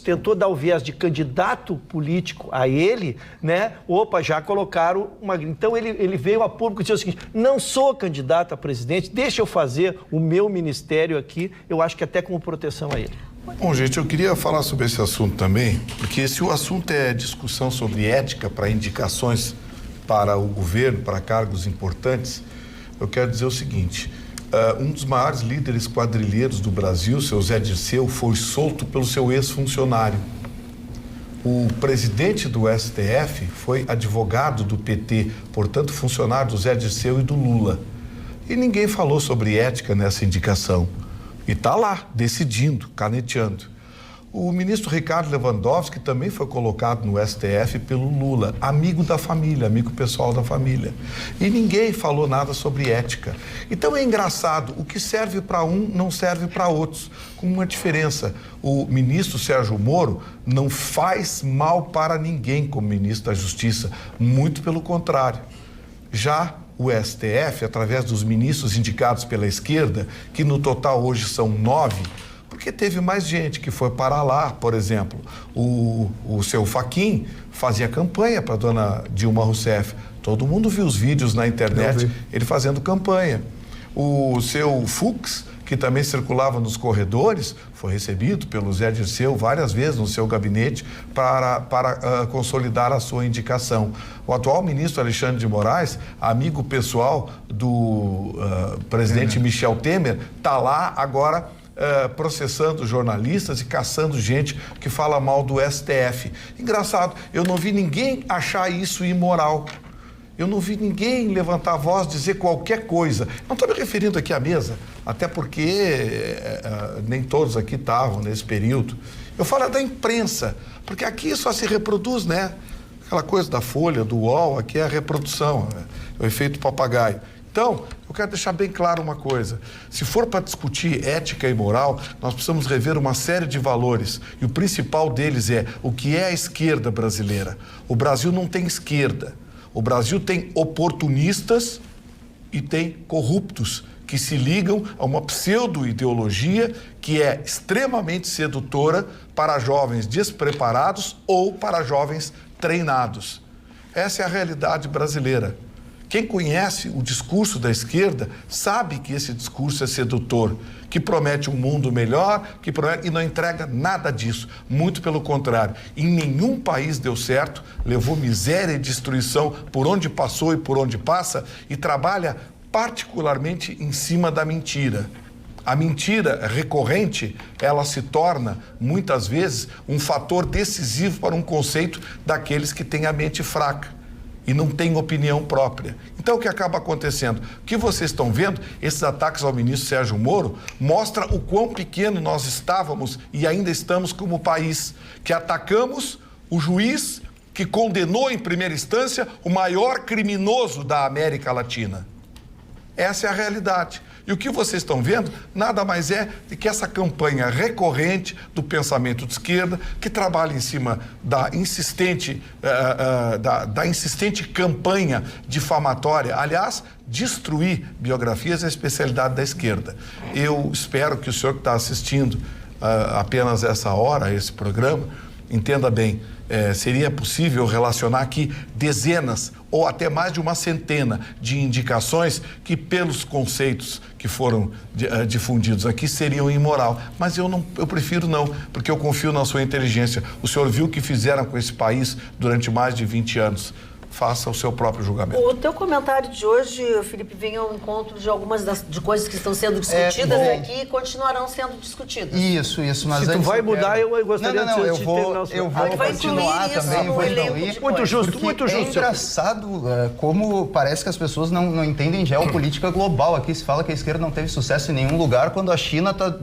tentou dar o viés de candidato político a ele, né? Já colocaram uma... Então ele veio a público e disse o seguinte, não sou candidato a presidente, deixa eu fazer o meu ministério aqui, eu acho que até como proteção a ele. Bom, gente, eu queria falar sobre esse assunto também, porque se o assunto é discussão sobre ética para indicações para o governo, para cargos importantes, eu quero dizer o seguinte... um dos maiores líderes quadrilheiros do Brasil, seu Zé Dirceu, foi solto pelo seu ex-funcionário. O presidente do STF foi advogado do PT, portanto funcionário do Zé Dirceu e do Lula. E ninguém falou sobre ética nessa indicação. E está lá, decidindo, caneteando. O ministro Ricardo Lewandowski também foi colocado no STF pelo Lula, amigo da família, amigo pessoal da família. E ninguém falou nada sobre ética. Então é engraçado, o que serve para um não serve para outros, com uma diferença. O ministro Sérgio Moro não faz mal para ninguém como ministro da Justiça, muito pelo contrário. Já o STF, através dos ministros indicados pela esquerda, que no total hoje são 9, porque teve mais gente que foi para lá, por exemplo, o seu Fachin fazia campanha para a dona Dilma Rousseff. Todo mundo viu os vídeos na internet, ele fazendo campanha. O seu Fux, que também circulava nos corredores, foi recebido pelo Zé Dirceu várias vezes no seu gabinete para consolidar a sua indicação. O atual ministro Alexandre de Moraes, amigo pessoal do presidente Michel Temer, está lá agora processando jornalistas e caçando gente que fala mal do STF. Engraçado, eu não vi ninguém achar isso imoral. Eu não vi ninguém levantar a voz, dizer qualquer coisa. Não estou me referindo aqui à mesa, até porque nem todos aqui estavam nesse período. Eu falo da imprensa, porque aqui só se reproduz, né? Aquela coisa da Folha, do UOL, aqui é a reprodução, o efeito papagaio. Então, eu quero deixar bem claro uma coisa. Se for para discutir ética e moral, nós precisamos rever uma série de valores. E o principal deles é o que é a esquerda brasileira. O Brasil não tem esquerda. O Brasil tem oportunistas e tem corruptos que se ligam a uma pseudo-ideologia que é extremamente sedutora para jovens despreparados ou para jovens treinados. Essa é a realidade brasileira. Quem conhece o discurso da esquerda sabe que esse discurso é sedutor, que promete um mundo melhor, e não entrega nada disso. Muito pelo contrário. Em nenhum país deu certo, levou miséria e destruição por onde passou e por onde passa e trabalha particularmente em cima da mentira. A mentira recorrente, ela se torna, muitas vezes, um fator decisivo para um conceito daqueles que têm a mente fraca e não têm opinião própria. Então, o que acaba acontecendo? O que vocês estão vendo, esses ataques ao ministro Sérgio Moro, mostra o quão pequeno nós estávamos e ainda estamos como país, que atacamos o juiz que condenou em primeira instância o maior criminoso da América Latina. Essa é a realidade. E o que vocês estão vendo nada mais é do que essa campanha recorrente do pensamento de esquerda que trabalha em cima da insistente, insistente campanha difamatória. Aliás, destruir biografias é a especialidade da esquerda. Eu espero que o senhor que está assistindo apenas essa hora, esse programa, entenda bem, seria possível relacionar aqui dezenas ou até mais de uma centena de indicações que, pelos conceitos que foram difundidos aqui, seriam imoral. Mas eu prefiro não, porque eu confio na sua inteligência. O senhor viu o que fizeram com esse país durante mais de 20 anos. Faça o seu próprio julgamento. O teu comentário de hoje, Felipe, vem ao encontro de algumas de coisas que estão sendo discutidas aqui e continuarão sendo discutidas. Isso. Mas se tu vai mudar, eu gostaria de eu vou continuar também, vou incluir. Muito justo. É engraçado como parece que as pessoas não entendem geopolítica global. Aqui se fala que a esquerda não teve sucesso em nenhum lugar quando a China está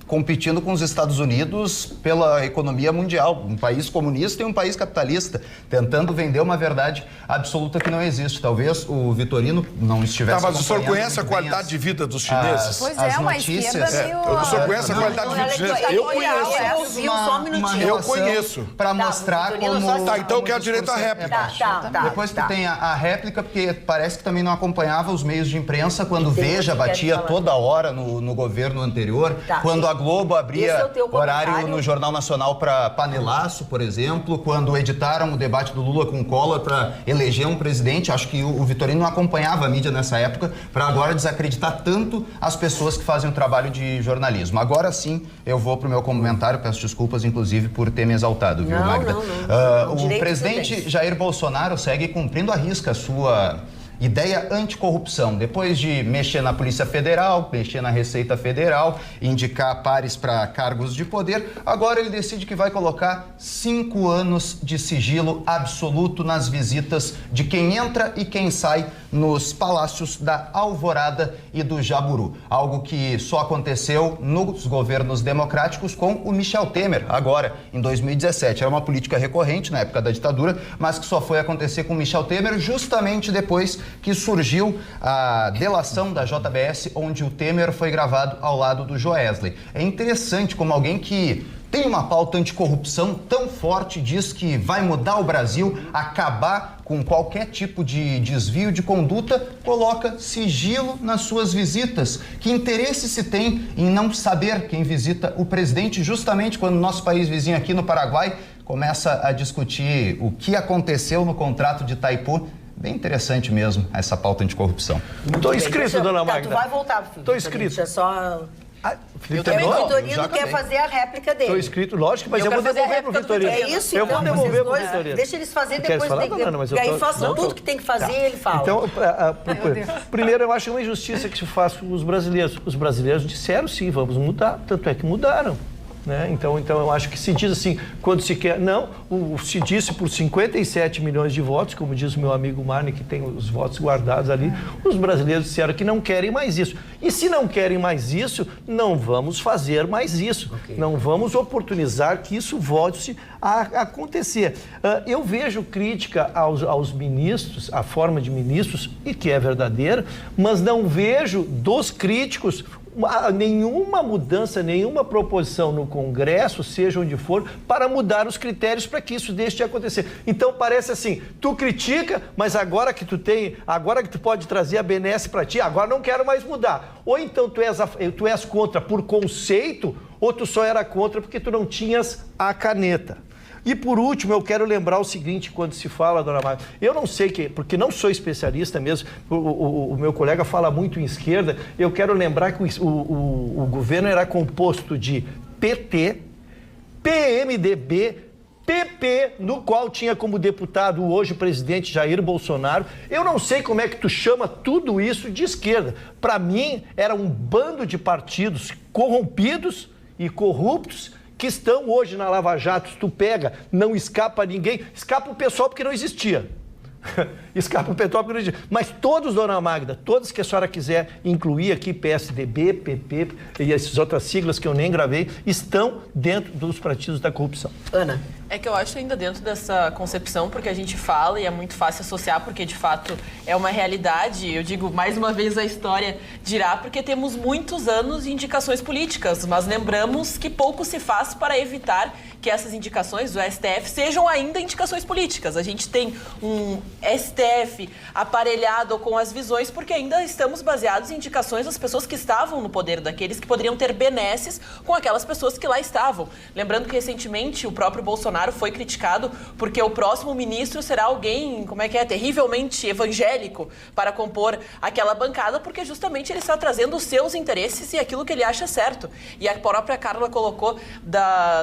competindo com os Estados Unidos pela economia mundial. Um país comunista e um país capitalista, tentando vender uma verdade absoluta que não existe. Talvez o Vitorino não estivesse mas o senhor conhece a qualidade de vida dos chineses? Pois é, uma esquerda meio... O senhor conhece a qualidade de vida dos chineses? Eu conheço. Eu conheço. Para mostrar como... Tá, então eu quero direito à réplica. Depois tu tem a réplica, porque parece que também não acompanhava os meios de imprensa quando Veja batia toda hora no governo anterior, quando a Globo abria horário no Jornal Nacional para panelaço, por exemplo, quando editaram o debate do Lula com Collor para eleger um presidente. Acho que o Vitorino não acompanhava a mídia nessa época, para agora desacreditar tanto as pessoas que fazem o trabalho de jornalismo. Agora sim, eu vou para o meu comentário, peço desculpas, inclusive, por ter me exaltado, viu, Magda? O presidente Jair Bolsonaro segue cumprindo à risca a sua ideia anticorrupção. Depois de mexer na Polícia Federal, mexer na Receita Federal, indicar pares para cargos de poder, agora ele decide que vai colocar 5 anos de sigilo absoluto nas visitas de quem entra e quem sai nos palácios da Alvorada e do Jaburu. Algo que só aconteceu nos governos democráticos com o Michel Temer, agora, em 2017. Era uma política recorrente na época da ditadura, mas que só foi acontecer com o Michel Temer justamente depois que surgiu a delação da JBS, onde o Temer foi gravado ao lado do Joesley. É interessante como alguém que tem uma pauta anticorrupção tão forte, diz que vai mudar o Brasil, acabar com qualquer tipo de desvio de conduta, coloca sigilo nas suas visitas. Que interesse se tem em não saber quem visita o presidente, justamente quando o nosso país vizinho aqui no Paraguai começa a discutir o que aconteceu no contrato de Itaipu? Bem interessante mesmo essa pauta anticorrupção. Estou inscrito, dona Magda. Tu vai voltar, filho. Estou inscrito. É só... Felipe, o Vitorino quer fazer a réplica dele. Estou inscrito, lógico, mas eu vou devolver pro Vitorino. É isso, eu então, vou devolver pro Vitorino. Deixa eles fazerem depois. E aí façam tudo que tem que fazer e ele fala. Então, primeiro, eu acho uma injustiça que se faz com os brasileiros. Os brasileiros disseram sim, vamos mudar, tanto é que mudaram. Né? Então eu acho que se diz assim, quando se quer... Não, se disse por 57 milhões de votos, como diz o meu amigo Marne, que tem os votos guardados ali, os brasileiros disseram que não querem mais isso. E se não querem mais isso, não vamos fazer mais isso. Não vamos oportunizar que isso volte a acontecer. Eu vejo crítica aos ministros, à forma de ministros, e que é verdadeira, mas não vejo dos críticos nenhuma mudança, nenhuma proposição no Congresso, seja onde for, para mudar os critérios para que isso deixe de acontecer. Então parece assim, tu critica, mas agora que tu pode trazer a benesse para ti, agora não quero mais mudar. Ou então tu és contra por conceito, ou tu só era contra porque tu não tinhas a caneta. E por último, eu quero lembrar o seguinte, quando se fala, dona Maria, eu não sei porque não sou especialista mesmo, o meu colega fala muito em esquerda, eu quero lembrar que o governo era composto de PT, PMDB, PP, no qual tinha como deputado hoje o presidente Jair Bolsonaro. Eu não sei como é que tu chama tudo isso de esquerda. Para mim, era um bando de partidos corrompidos e corruptos, que estão hoje na Lava Jato. Se tu pega, não escapa ninguém, escapa o pessoal porque não existia. Escapa o pessoal porque não existia. Mas todos, dona Magda, todos que a senhora quiser incluir aqui, PSDB, PP e essas outras siglas que eu nem gravei, estão dentro dos partidos da corrupção. Ana. É que eu acho ainda dentro dessa concepção, porque a gente fala e é muito fácil associar, porque de fato é uma realidade. Eu digo, mais uma vez, a história dirá, porque temos muitos anos de indicações políticas, mas lembramos que pouco se faz para evitar que essas indicações do STF sejam ainda indicações políticas. A gente tem um STF aparelhado com as visões, porque ainda estamos baseados em indicações das pessoas que estavam no poder, daqueles que poderiam ter benesses com aquelas pessoas que lá estavam. Lembrando que recentemente o próprio Bolsonaro foi criticado porque o próximo ministro será alguém, terrivelmente evangélico para compor aquela bancada, porque justamente ele está trazendo os seus interesses e aquilo que ele acha certo. E a própria Carla colocou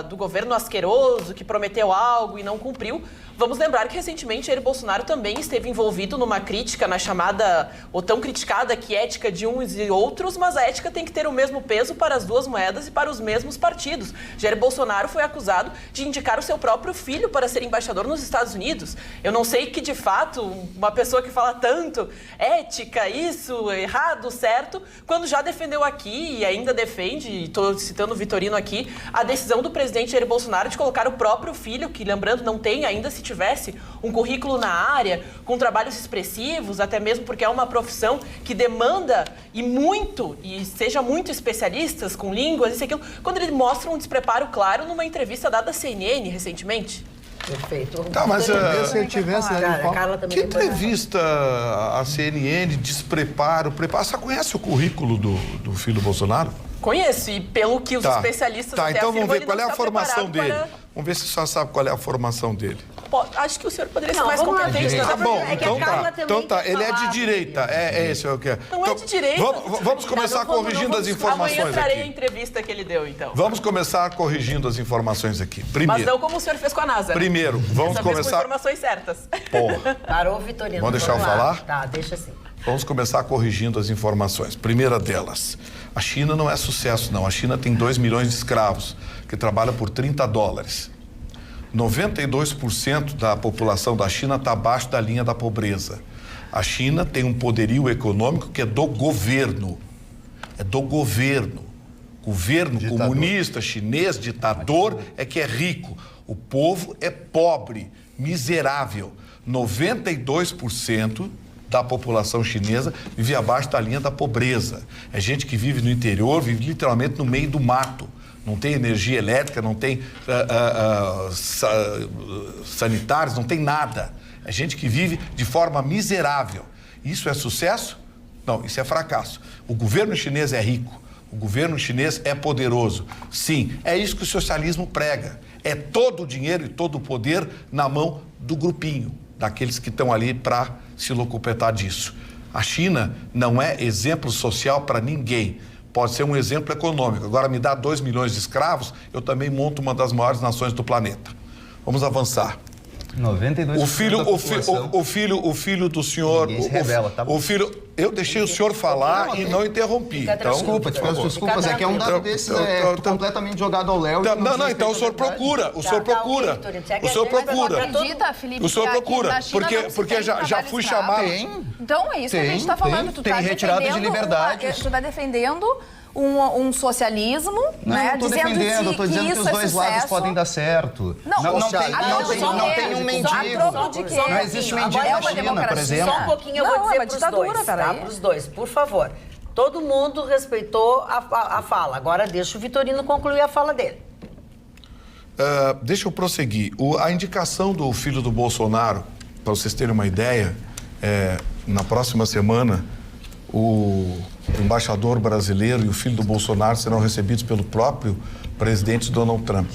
do governo asqueroso, que prometeu algo e não cumpriu. Vamos lembrar que recentemente Jair Bolsonaro também esteve envolvido numa crítica na chamada, ou tão criticada, que ética de uns e outros, mas a ética tem que ter o mesmo peso para as duas moedas e para os mesmos partidos. Jair Bolsonaro foi acusado de indicar o seu próprio filho para ser embaixador nos Estados Unidos. Eu não sei que, de fato, uma pessoa que fala tanto ética, isso, errado, certo, quando já defendeu aqui e ainda defende, estou citando o Vitorino aqui, a decisão do presidente Jair Bolsonaro de colocar o próprio filho, que, lembrando, não tem ainda, se tivesse um currículo na área, com trabalhos expressivos, até mesmo porque é uma profissão que demanda e seja muito especialistas com línguas, isso e aquilo, quando ele mostra um despreparo claro numa entrevista dada à CNN recentemente. Perfeito. Tá, mas se ele tivesse... Que entrevista a CNN, despreparo, preparo? Você conhece o currículo do filho do Bolsonaro? Conheço, e pelo que os especialistas até então afirmam, vamos ver qual é a formação dele. Vamos ver se o senhor sabe qual é a formação dele. Acho que o senhor poderia ser mais competente. Tá bom, então tá. Ele é de direita. É esse o que é. Não é de direita. Vamos começar corrigindo as informações amanhã trarei aqui. a entrevista que ele deu, então. Vamos começar corrigindo as informações aqui. Primeiro. Mas não como o senhor fez com a NASA. Primeiro, vamos começar... com informações certas. Porra. Parou, Vitorino. Vamos deixar eu falar? Tá, deixa assim. Vamos começar corrigindo as informações. Primeira delas, a China não é sucesso, não. A China tem 2 milhões de escravos que trabalham por $30. 92% da população da China está abaixo da linha da pobreza. A China tem um poderio econômico que é do governo. É do governo. Governo comunista, chinês, ditador, é que é rico. O povo é pobre, miserável. 92% da população chinesa vive abaixo da linha da pobreza. É gente que vive no interior, vive literalmente no meio do mato. Não tem energia elétrica, não tem sanitários, não tem nada. É gente que vive de forma miserável. Isso é sucesso? Não, isso é fracasso. O governo chinês é rico, o governo chinês é poderoso. Sim, é isso que o socialismo prega. É todo o dinheiro e todo o poder na mão do grupinho, daqueles que estão ali para se locupetar disso. A China não é exemplo social para ninguém. Pode ser um exemplo econômico. Agora, me dá 2 milhões de escravos, eu também monto uma das maiores nações do planeta. Vamos avançar. 92%. O filho do senhor. Ninguém se revela, tá bom? O filho. Eu deixei o senhor falar e não interrompi. Então, desculpa, te peço desculpas. É que é um dado desses completamente jogado ao léu. Não, então o senhor procura. O senhor procura. O senhor procura. Acredita, Felipe, o senhor procura. Porque já fui chamado. Então é isso que a gente está falando. Tu tem retirada de liberdade. Tu está defendendo um socialismo, né? Não estou defendendo, estou dizendo que os dois lados podem dar certo. Não tem um mendigo. Não existe um mendigo na China, por exemplo. Só um pouquinho, eu vou dizer para os dois, tá? Para os dois, por favor. Todo mundo respeitou a fala. Agora deixa o Vitorino concluir a fala dele. Deixa eu prosseguir. A indicação do filho do Bolsonaro, para vocês terem uma ideia, na próxima semana, o embaixador brasileiro e o filho do Bolsonaro serão recebidos pelo próprio presidente Donald Trump.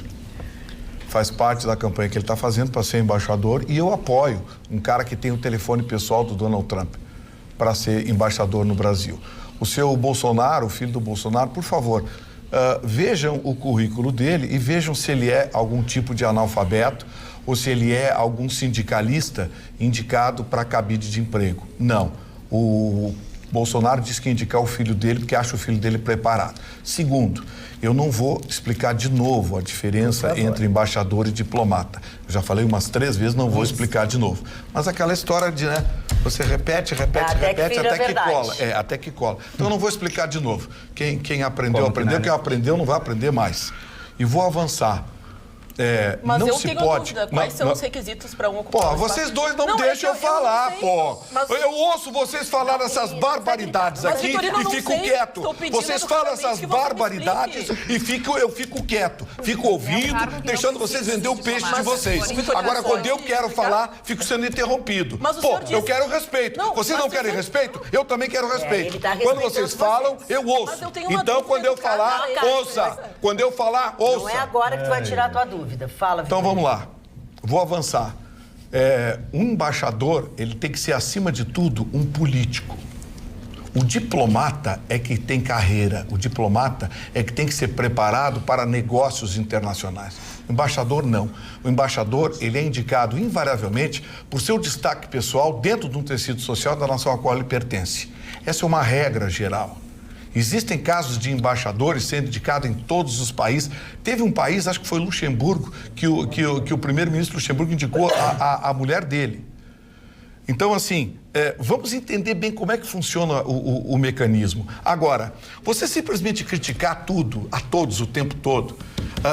Faz parte da campanha que ele está fazendo para ser embaixador e eu apoio um cara que tem o telefone pessoal do Donald Trump para ser embaixador no Brasil. O seu Bolsonaro, o filho do Bolsonaro, por favor, vejam o currículo dele e vejam se ele é algum tipo de analfabeto ou se ele é algum sindicalista indicado para cabide de emprego. Não. O Bolsonaro diz que ia indicar o filho dele porque acha o filho dele preparado. Segundo, eu não vou explicar de novo a diferença entre embaixador e diplomata. Eu já falei umas 3 vezes, não vou explicar de novo. Mas aquela história de, você repete até que cola. Então eu não vou explicar de novo. Quem aprendeu, aprendeu. Quem aprendeu não vai aprender mais. E vou avançar. Mas não eu se tenho pode. Dúvida. Quais são os requisitos para ocupar vocês dois não deixam eu falar, Eu ouço vocês falar essas barbaridades aqui e fico quieto. Vocês falam essas barbaridades e eu fico quieto. Fico ouvindo, deixando vocês vender o peixe de vocês. Agora, quando eu quero falar, fico sendo interrompido. Eu quero respeito. Vocês não querem respeito? Eu também quero respeito. Quando vocês falam, eu ouço. Então, quando eu falar, ouça. Quando eu falar, ouça. Não é agora que tu vai tirar a tua dúvida. Fala, então vamos lá, vou avançar. Um embaixador, ele tem que ser, acima de tudo, um político. O diplomata é que tem carreira, o diplomata é que tem que ser preparado para negócios internacionais. O embaixador não. O embaixador, ele é indicado invariavelmente por seu destaque pessoal dentro de um tecido social da nação a qual ele pertence. Essa é uma regra geral. Existem casos de embaixadores sendo indicados em todos os países. Teve um país, acho que foi Luxemburgo, que o primeiro-ministro Luxemburgo indicou a mulher dele. Então, assim, vamos entender bem como é que funciona o mecanismo. Agora, você simplesmente criticar tudo, a todos, o tempo todo,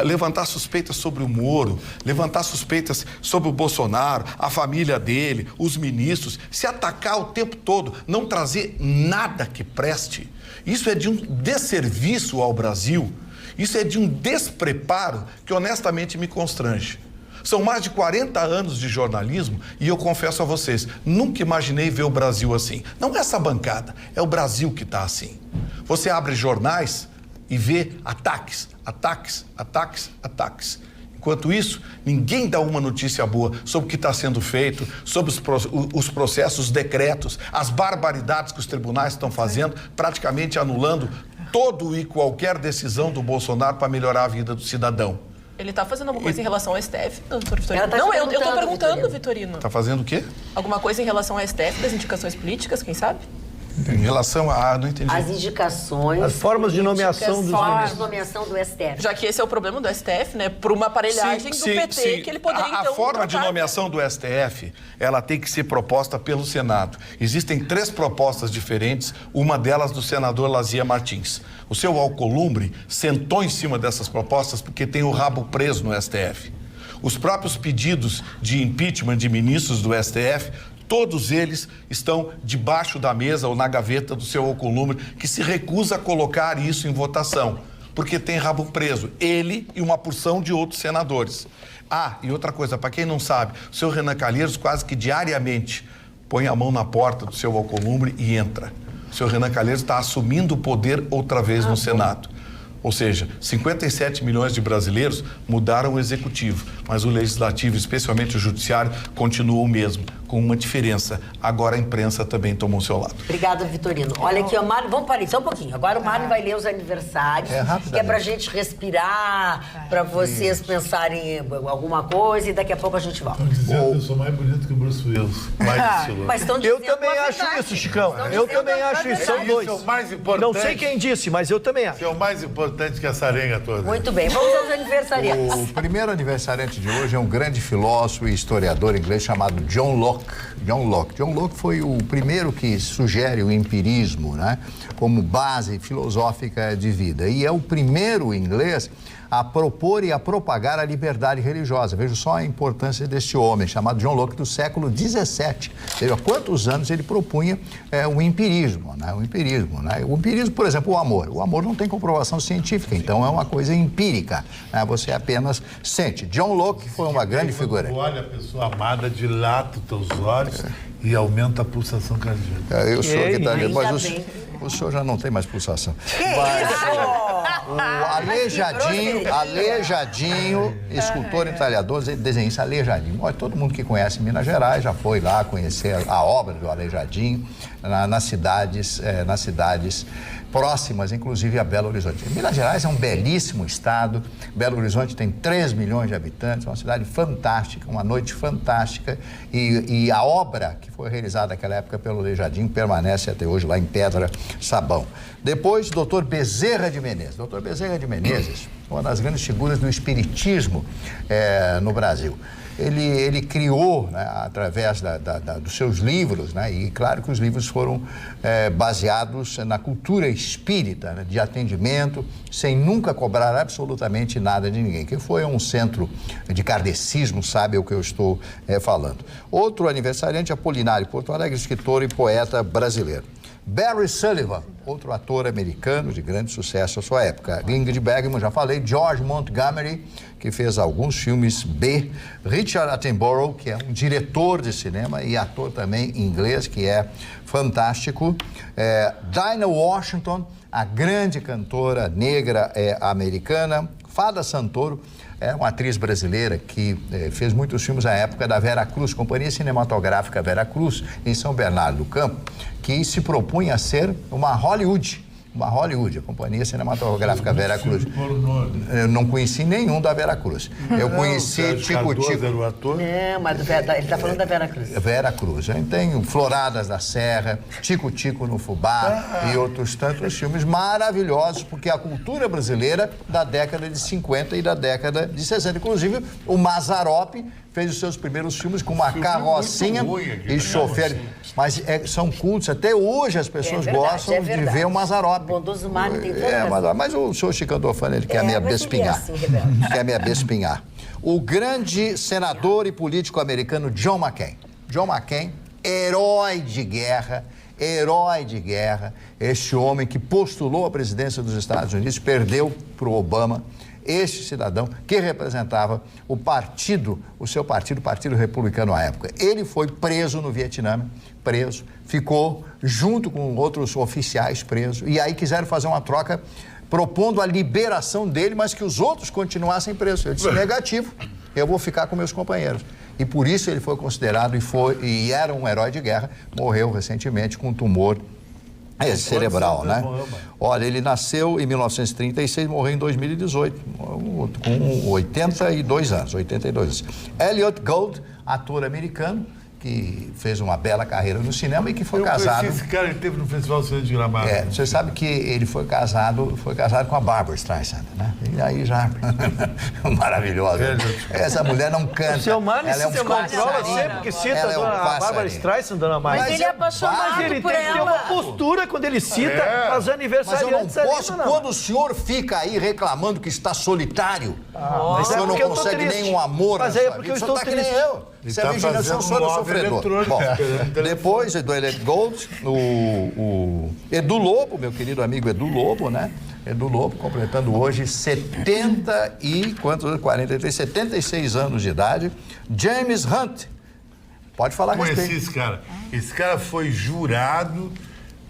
levantar suspeitas sobre o Moro, levantar suspeitas sobre o Bolsonaro, a família dele, os ministros, se atacar o tempo todo, não trazer nada que preste, isso é de um desserviço ao Brasil, isso é de um despreparo que honestamente me constrange. São mais de 40 anos de jornalismo e eu confesso a vocês, nunca imaginei ver o Brasil assim. Não é essa bancada, é o Brasil que está assim. Você abre jornais e vê ataques. Enquanto isso, ninguém dá uma notícia boa sobre o que está sendo feito, sobre os processos, os decretos, as barbaridades que os tribunais estão fazendo, praticamente anulando todo e qualquer decisão do Bolsonaro para melhorar a vida do cidadão. Ele está fazendo alguma coisa em relação ao STF, doutor Vitorino? Não, eu estou perguntando, Vitorino. Está fazendo o quê? Alguma coisa em relação ao STF, das indicações políticas, quem sabe? Em relação a... não entendi. As indicações... As formas de nomeação dos formas de nomeação do STF. Já que esse é o problema do STF, né? Por uma aparelhagem do PT, que ele poderia, então... A forma de nomeação do STF, ela tem que ser proposta pelo Senado. Existem 3 propostas diferentes, uma delas do senador Lazia Martins. O seu Alcolumbre sentou em cima dessas propostas porque tem o rabo preso no STF. Os próprios pedidos de impeachment de ministros do STF, todos eles estão debaixo da mesa ou na gaveta do seu Alcolumbre, que se recusa a colocar isso em votação, porque tem rabo preso, ele e uma porção de outros senadores. E outra coisa, para quem não sabe, o seu Renan Calheiros quase que diariamente põe a mão na porta do seu Alcolumbre e entra. O seu Renan Calheiros está assumindo o poder outra vez no Senado. Ou seja, 57 milhões de brasileiros mudaram o executivo, mas o legislativo, especialmente o judiciário, continua o mesmo. com uma diferença. Agora a imprensa também tomou o seu lado. Obrigada, Vitorino. Olha aqui, o Mário, vamos parar só um pouquinho. Agora o Mário vai ler os aniversários, que é pra gente respirar, pra vocês pensarem em alguma coisa e daqui a pouco a gente volta. Estão dizendo que eu sou mais bonito que o Bruce Willis. Mais estiloso. Mas estão Eu também acho isso, Chicão. Eu também acho isso. São dois. Isso é o mais importante. Não sei quem disse, mas eu também acho. Isso é o mais importante que essa arenga toda. Muito bem, vamos aos aniversariantes. O primeiro aniversariante de hoje é um grande filósofo e historiador inglês chamado John Locke. John Locke foi o primeiro que sugere o empirismo, né, como base filosófica de vida. E é o primeiro inglês a propor e a propagar a liberdade religiosa. Veja só a importância deste homem, chamado John Locke, do século XVII. Veja quantos anos ele propunha o empirismo, né? O empirismo, por exemplo, o amor. O amor não tem comprovação científica, então é uma coisa empírica, né? Você apenas sente. John Locke foi uma grande figura. Olha a pessoa amada, dilata os teus olhos e aumenta a pulsação cardíaca. Eu sou que está dizendo, mas o senhor já não tem mais pulsação. O Aleijadinho, escultor, entalhador, desenhista Aleijadinho. Olha, todo mundo que conhece Minas Gerais já foi lá conhecer a obra do Aleijadinho nas cidades próximas, inclusive a Belo Horizonte. Minas Gerais é um belíssimo estado. Belo Horizonte tem 3 milhões de habitantes, uma cidade fantástica, uma noite fantástica. E a obra que foi realizada naquela época pelo Aleijadinho permanece até hoje lá em Pedra Sabão. Depois, Dr. Bezerra de Menezes. Dr. Bezerra de Menezes, uma das grandes figuras do espiritismo no Brasil. Ele criou, né, através dos seus livros, né, e claro que os livros foram baseados na cultura espírita, né, de atendimento, sem nunca cobrar absolutamente nada de ninguém. Quem foi um centro de kardecismo sabe o que eu estou falando. Outro aniversariante, Apolinário Porto Alegre, escritor e poeta brasileiro. Barry Sullivan, outro ator americano de grande sucesso à sua época. Ingrid Bergman, já falei. George Montgomery, que fez alguns filmes B. Richard Attenborough, que é um diretor de cinema e ator também inglês, que é fantástico. Dinah Washington, a grande cantora negra americana. Fada Santoro, é uma atriz brasileira que fez muitos filmes na época da Vera Cruz, Companhia Cinematográfica Vera Cruz, em São Bernardo do Campo, que se propunha a ser uma Hollywood, a Companhia Cinematográfica Vera Cruz. Eu não conheci nenhum da Vera Cruz. Eu conheci Tico Tico. Não, mas ele está falando da Vera Cruz. Vera Cruz. Eu tenho Floradas da Serra, Tico Tico no Fubá e outros tantos filmes maravilhosos, porque a cultura brasileira da década de 50 e da década de 60. Inclusive, o Mazzaropi fez os seus primeiros filmes com uma carrocinha e chofer. Mas são cultos. Até hoje as pessoas gostam de ver o Mazzaropi. O bondoso Mário tem toda mas o senhor Chico Andorfano, ele quer me abespinhar. Quer me abespinhar. O grande senador e político americano John McCain. John McCain, herói de guerra. Este homem que postulou a presidência dos Estados Unidos, perdeu para o Obama. Este cidadão que representava o seu partido, o Partido Republicano à época. Ele foi preso no Vietnã, ficou junto com outros oficiais presos, e aí quiseram fazer uma troca propondo a liberação dele, mas que os outros continuassem presos. Ele disse, negativo, eu vou ficar com meus companheiros. E por isso ele foi considerado e era um herói de guerra, morreu recentemente com um tumor cerebral, né? Olha, ele nasceu em 1936 e morreu em 2018, com 82 anos. Elliot Gould, ator americano, que fez uma bela carreira no cinema e que foi casado... Esse cara, ele teve no Festival de Gramado. Você sabe que ele foi casado com a Barbra Streisand, né? E aí já... Maravilhosa. Essa mulher não canta. O seu Mário se controla sempre que cita a Barbra Streisand, dona Maia. Mas ele é apaixonado por ela. Mas ele tem que ter uma postura quando ele cita as aniversariantes. Mas eu não posso, quando o senhor fica aí reclamando que está solitário, o senhor não consegue nenhum amor na sua vida, o senhor está que nem eu. Você é vigilância, o senhor é sofredor. Bom, depois do Elliot Gould, o Edu Lobo, meu querido amigo Edu Lobo, né? Edu Lobo, completando hoje 76 anos de idade. James Hunt, pode falar a respeito. Conheci esse cara. Esse cara foi jurado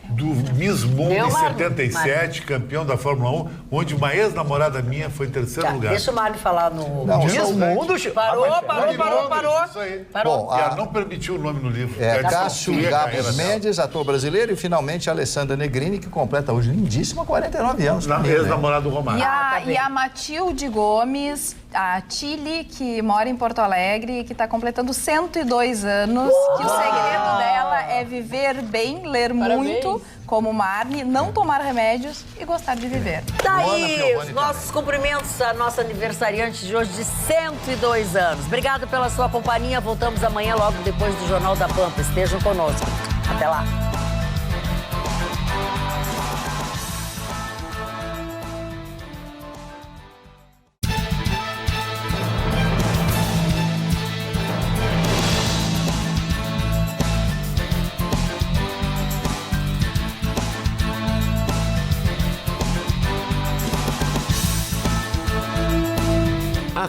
do Miss Mundo em 77, campeão da Fórmula 1, onde uma ex-namorada minha foi em terceiro lugar. Deixa o Mário falar no... Miss Mundo... Parou. Isso aí. Bom, E ela não permitiu o nome no livro. Cássio Gabos Mendes, ator brasileiro, e finalmente a Alessandra Negrini, que completa hoje lindíssima, 49 anos. Ex-namorada do Romário. E a Matilde Gomes, a Tili, que mora em Porto Alegre, que está completando 102 anos, que o segredo dela é viver bem, ler muito, como Marne, não tomar remédios e gostar de viver. Daí, os nossos cumprimentos à nossa aniversariante de hoje de 102 anos. Obrigada pela sua companhia. Voltamos amanhã, logo depois do Jornal da Pampa. Estejam conosco. Até lá.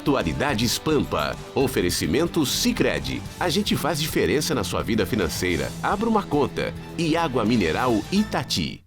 Atualidades Pampa. Oferecimento Sicredi. A gente faz diferença na sua vida financeira. Abra uma conta. E água mineral Itati.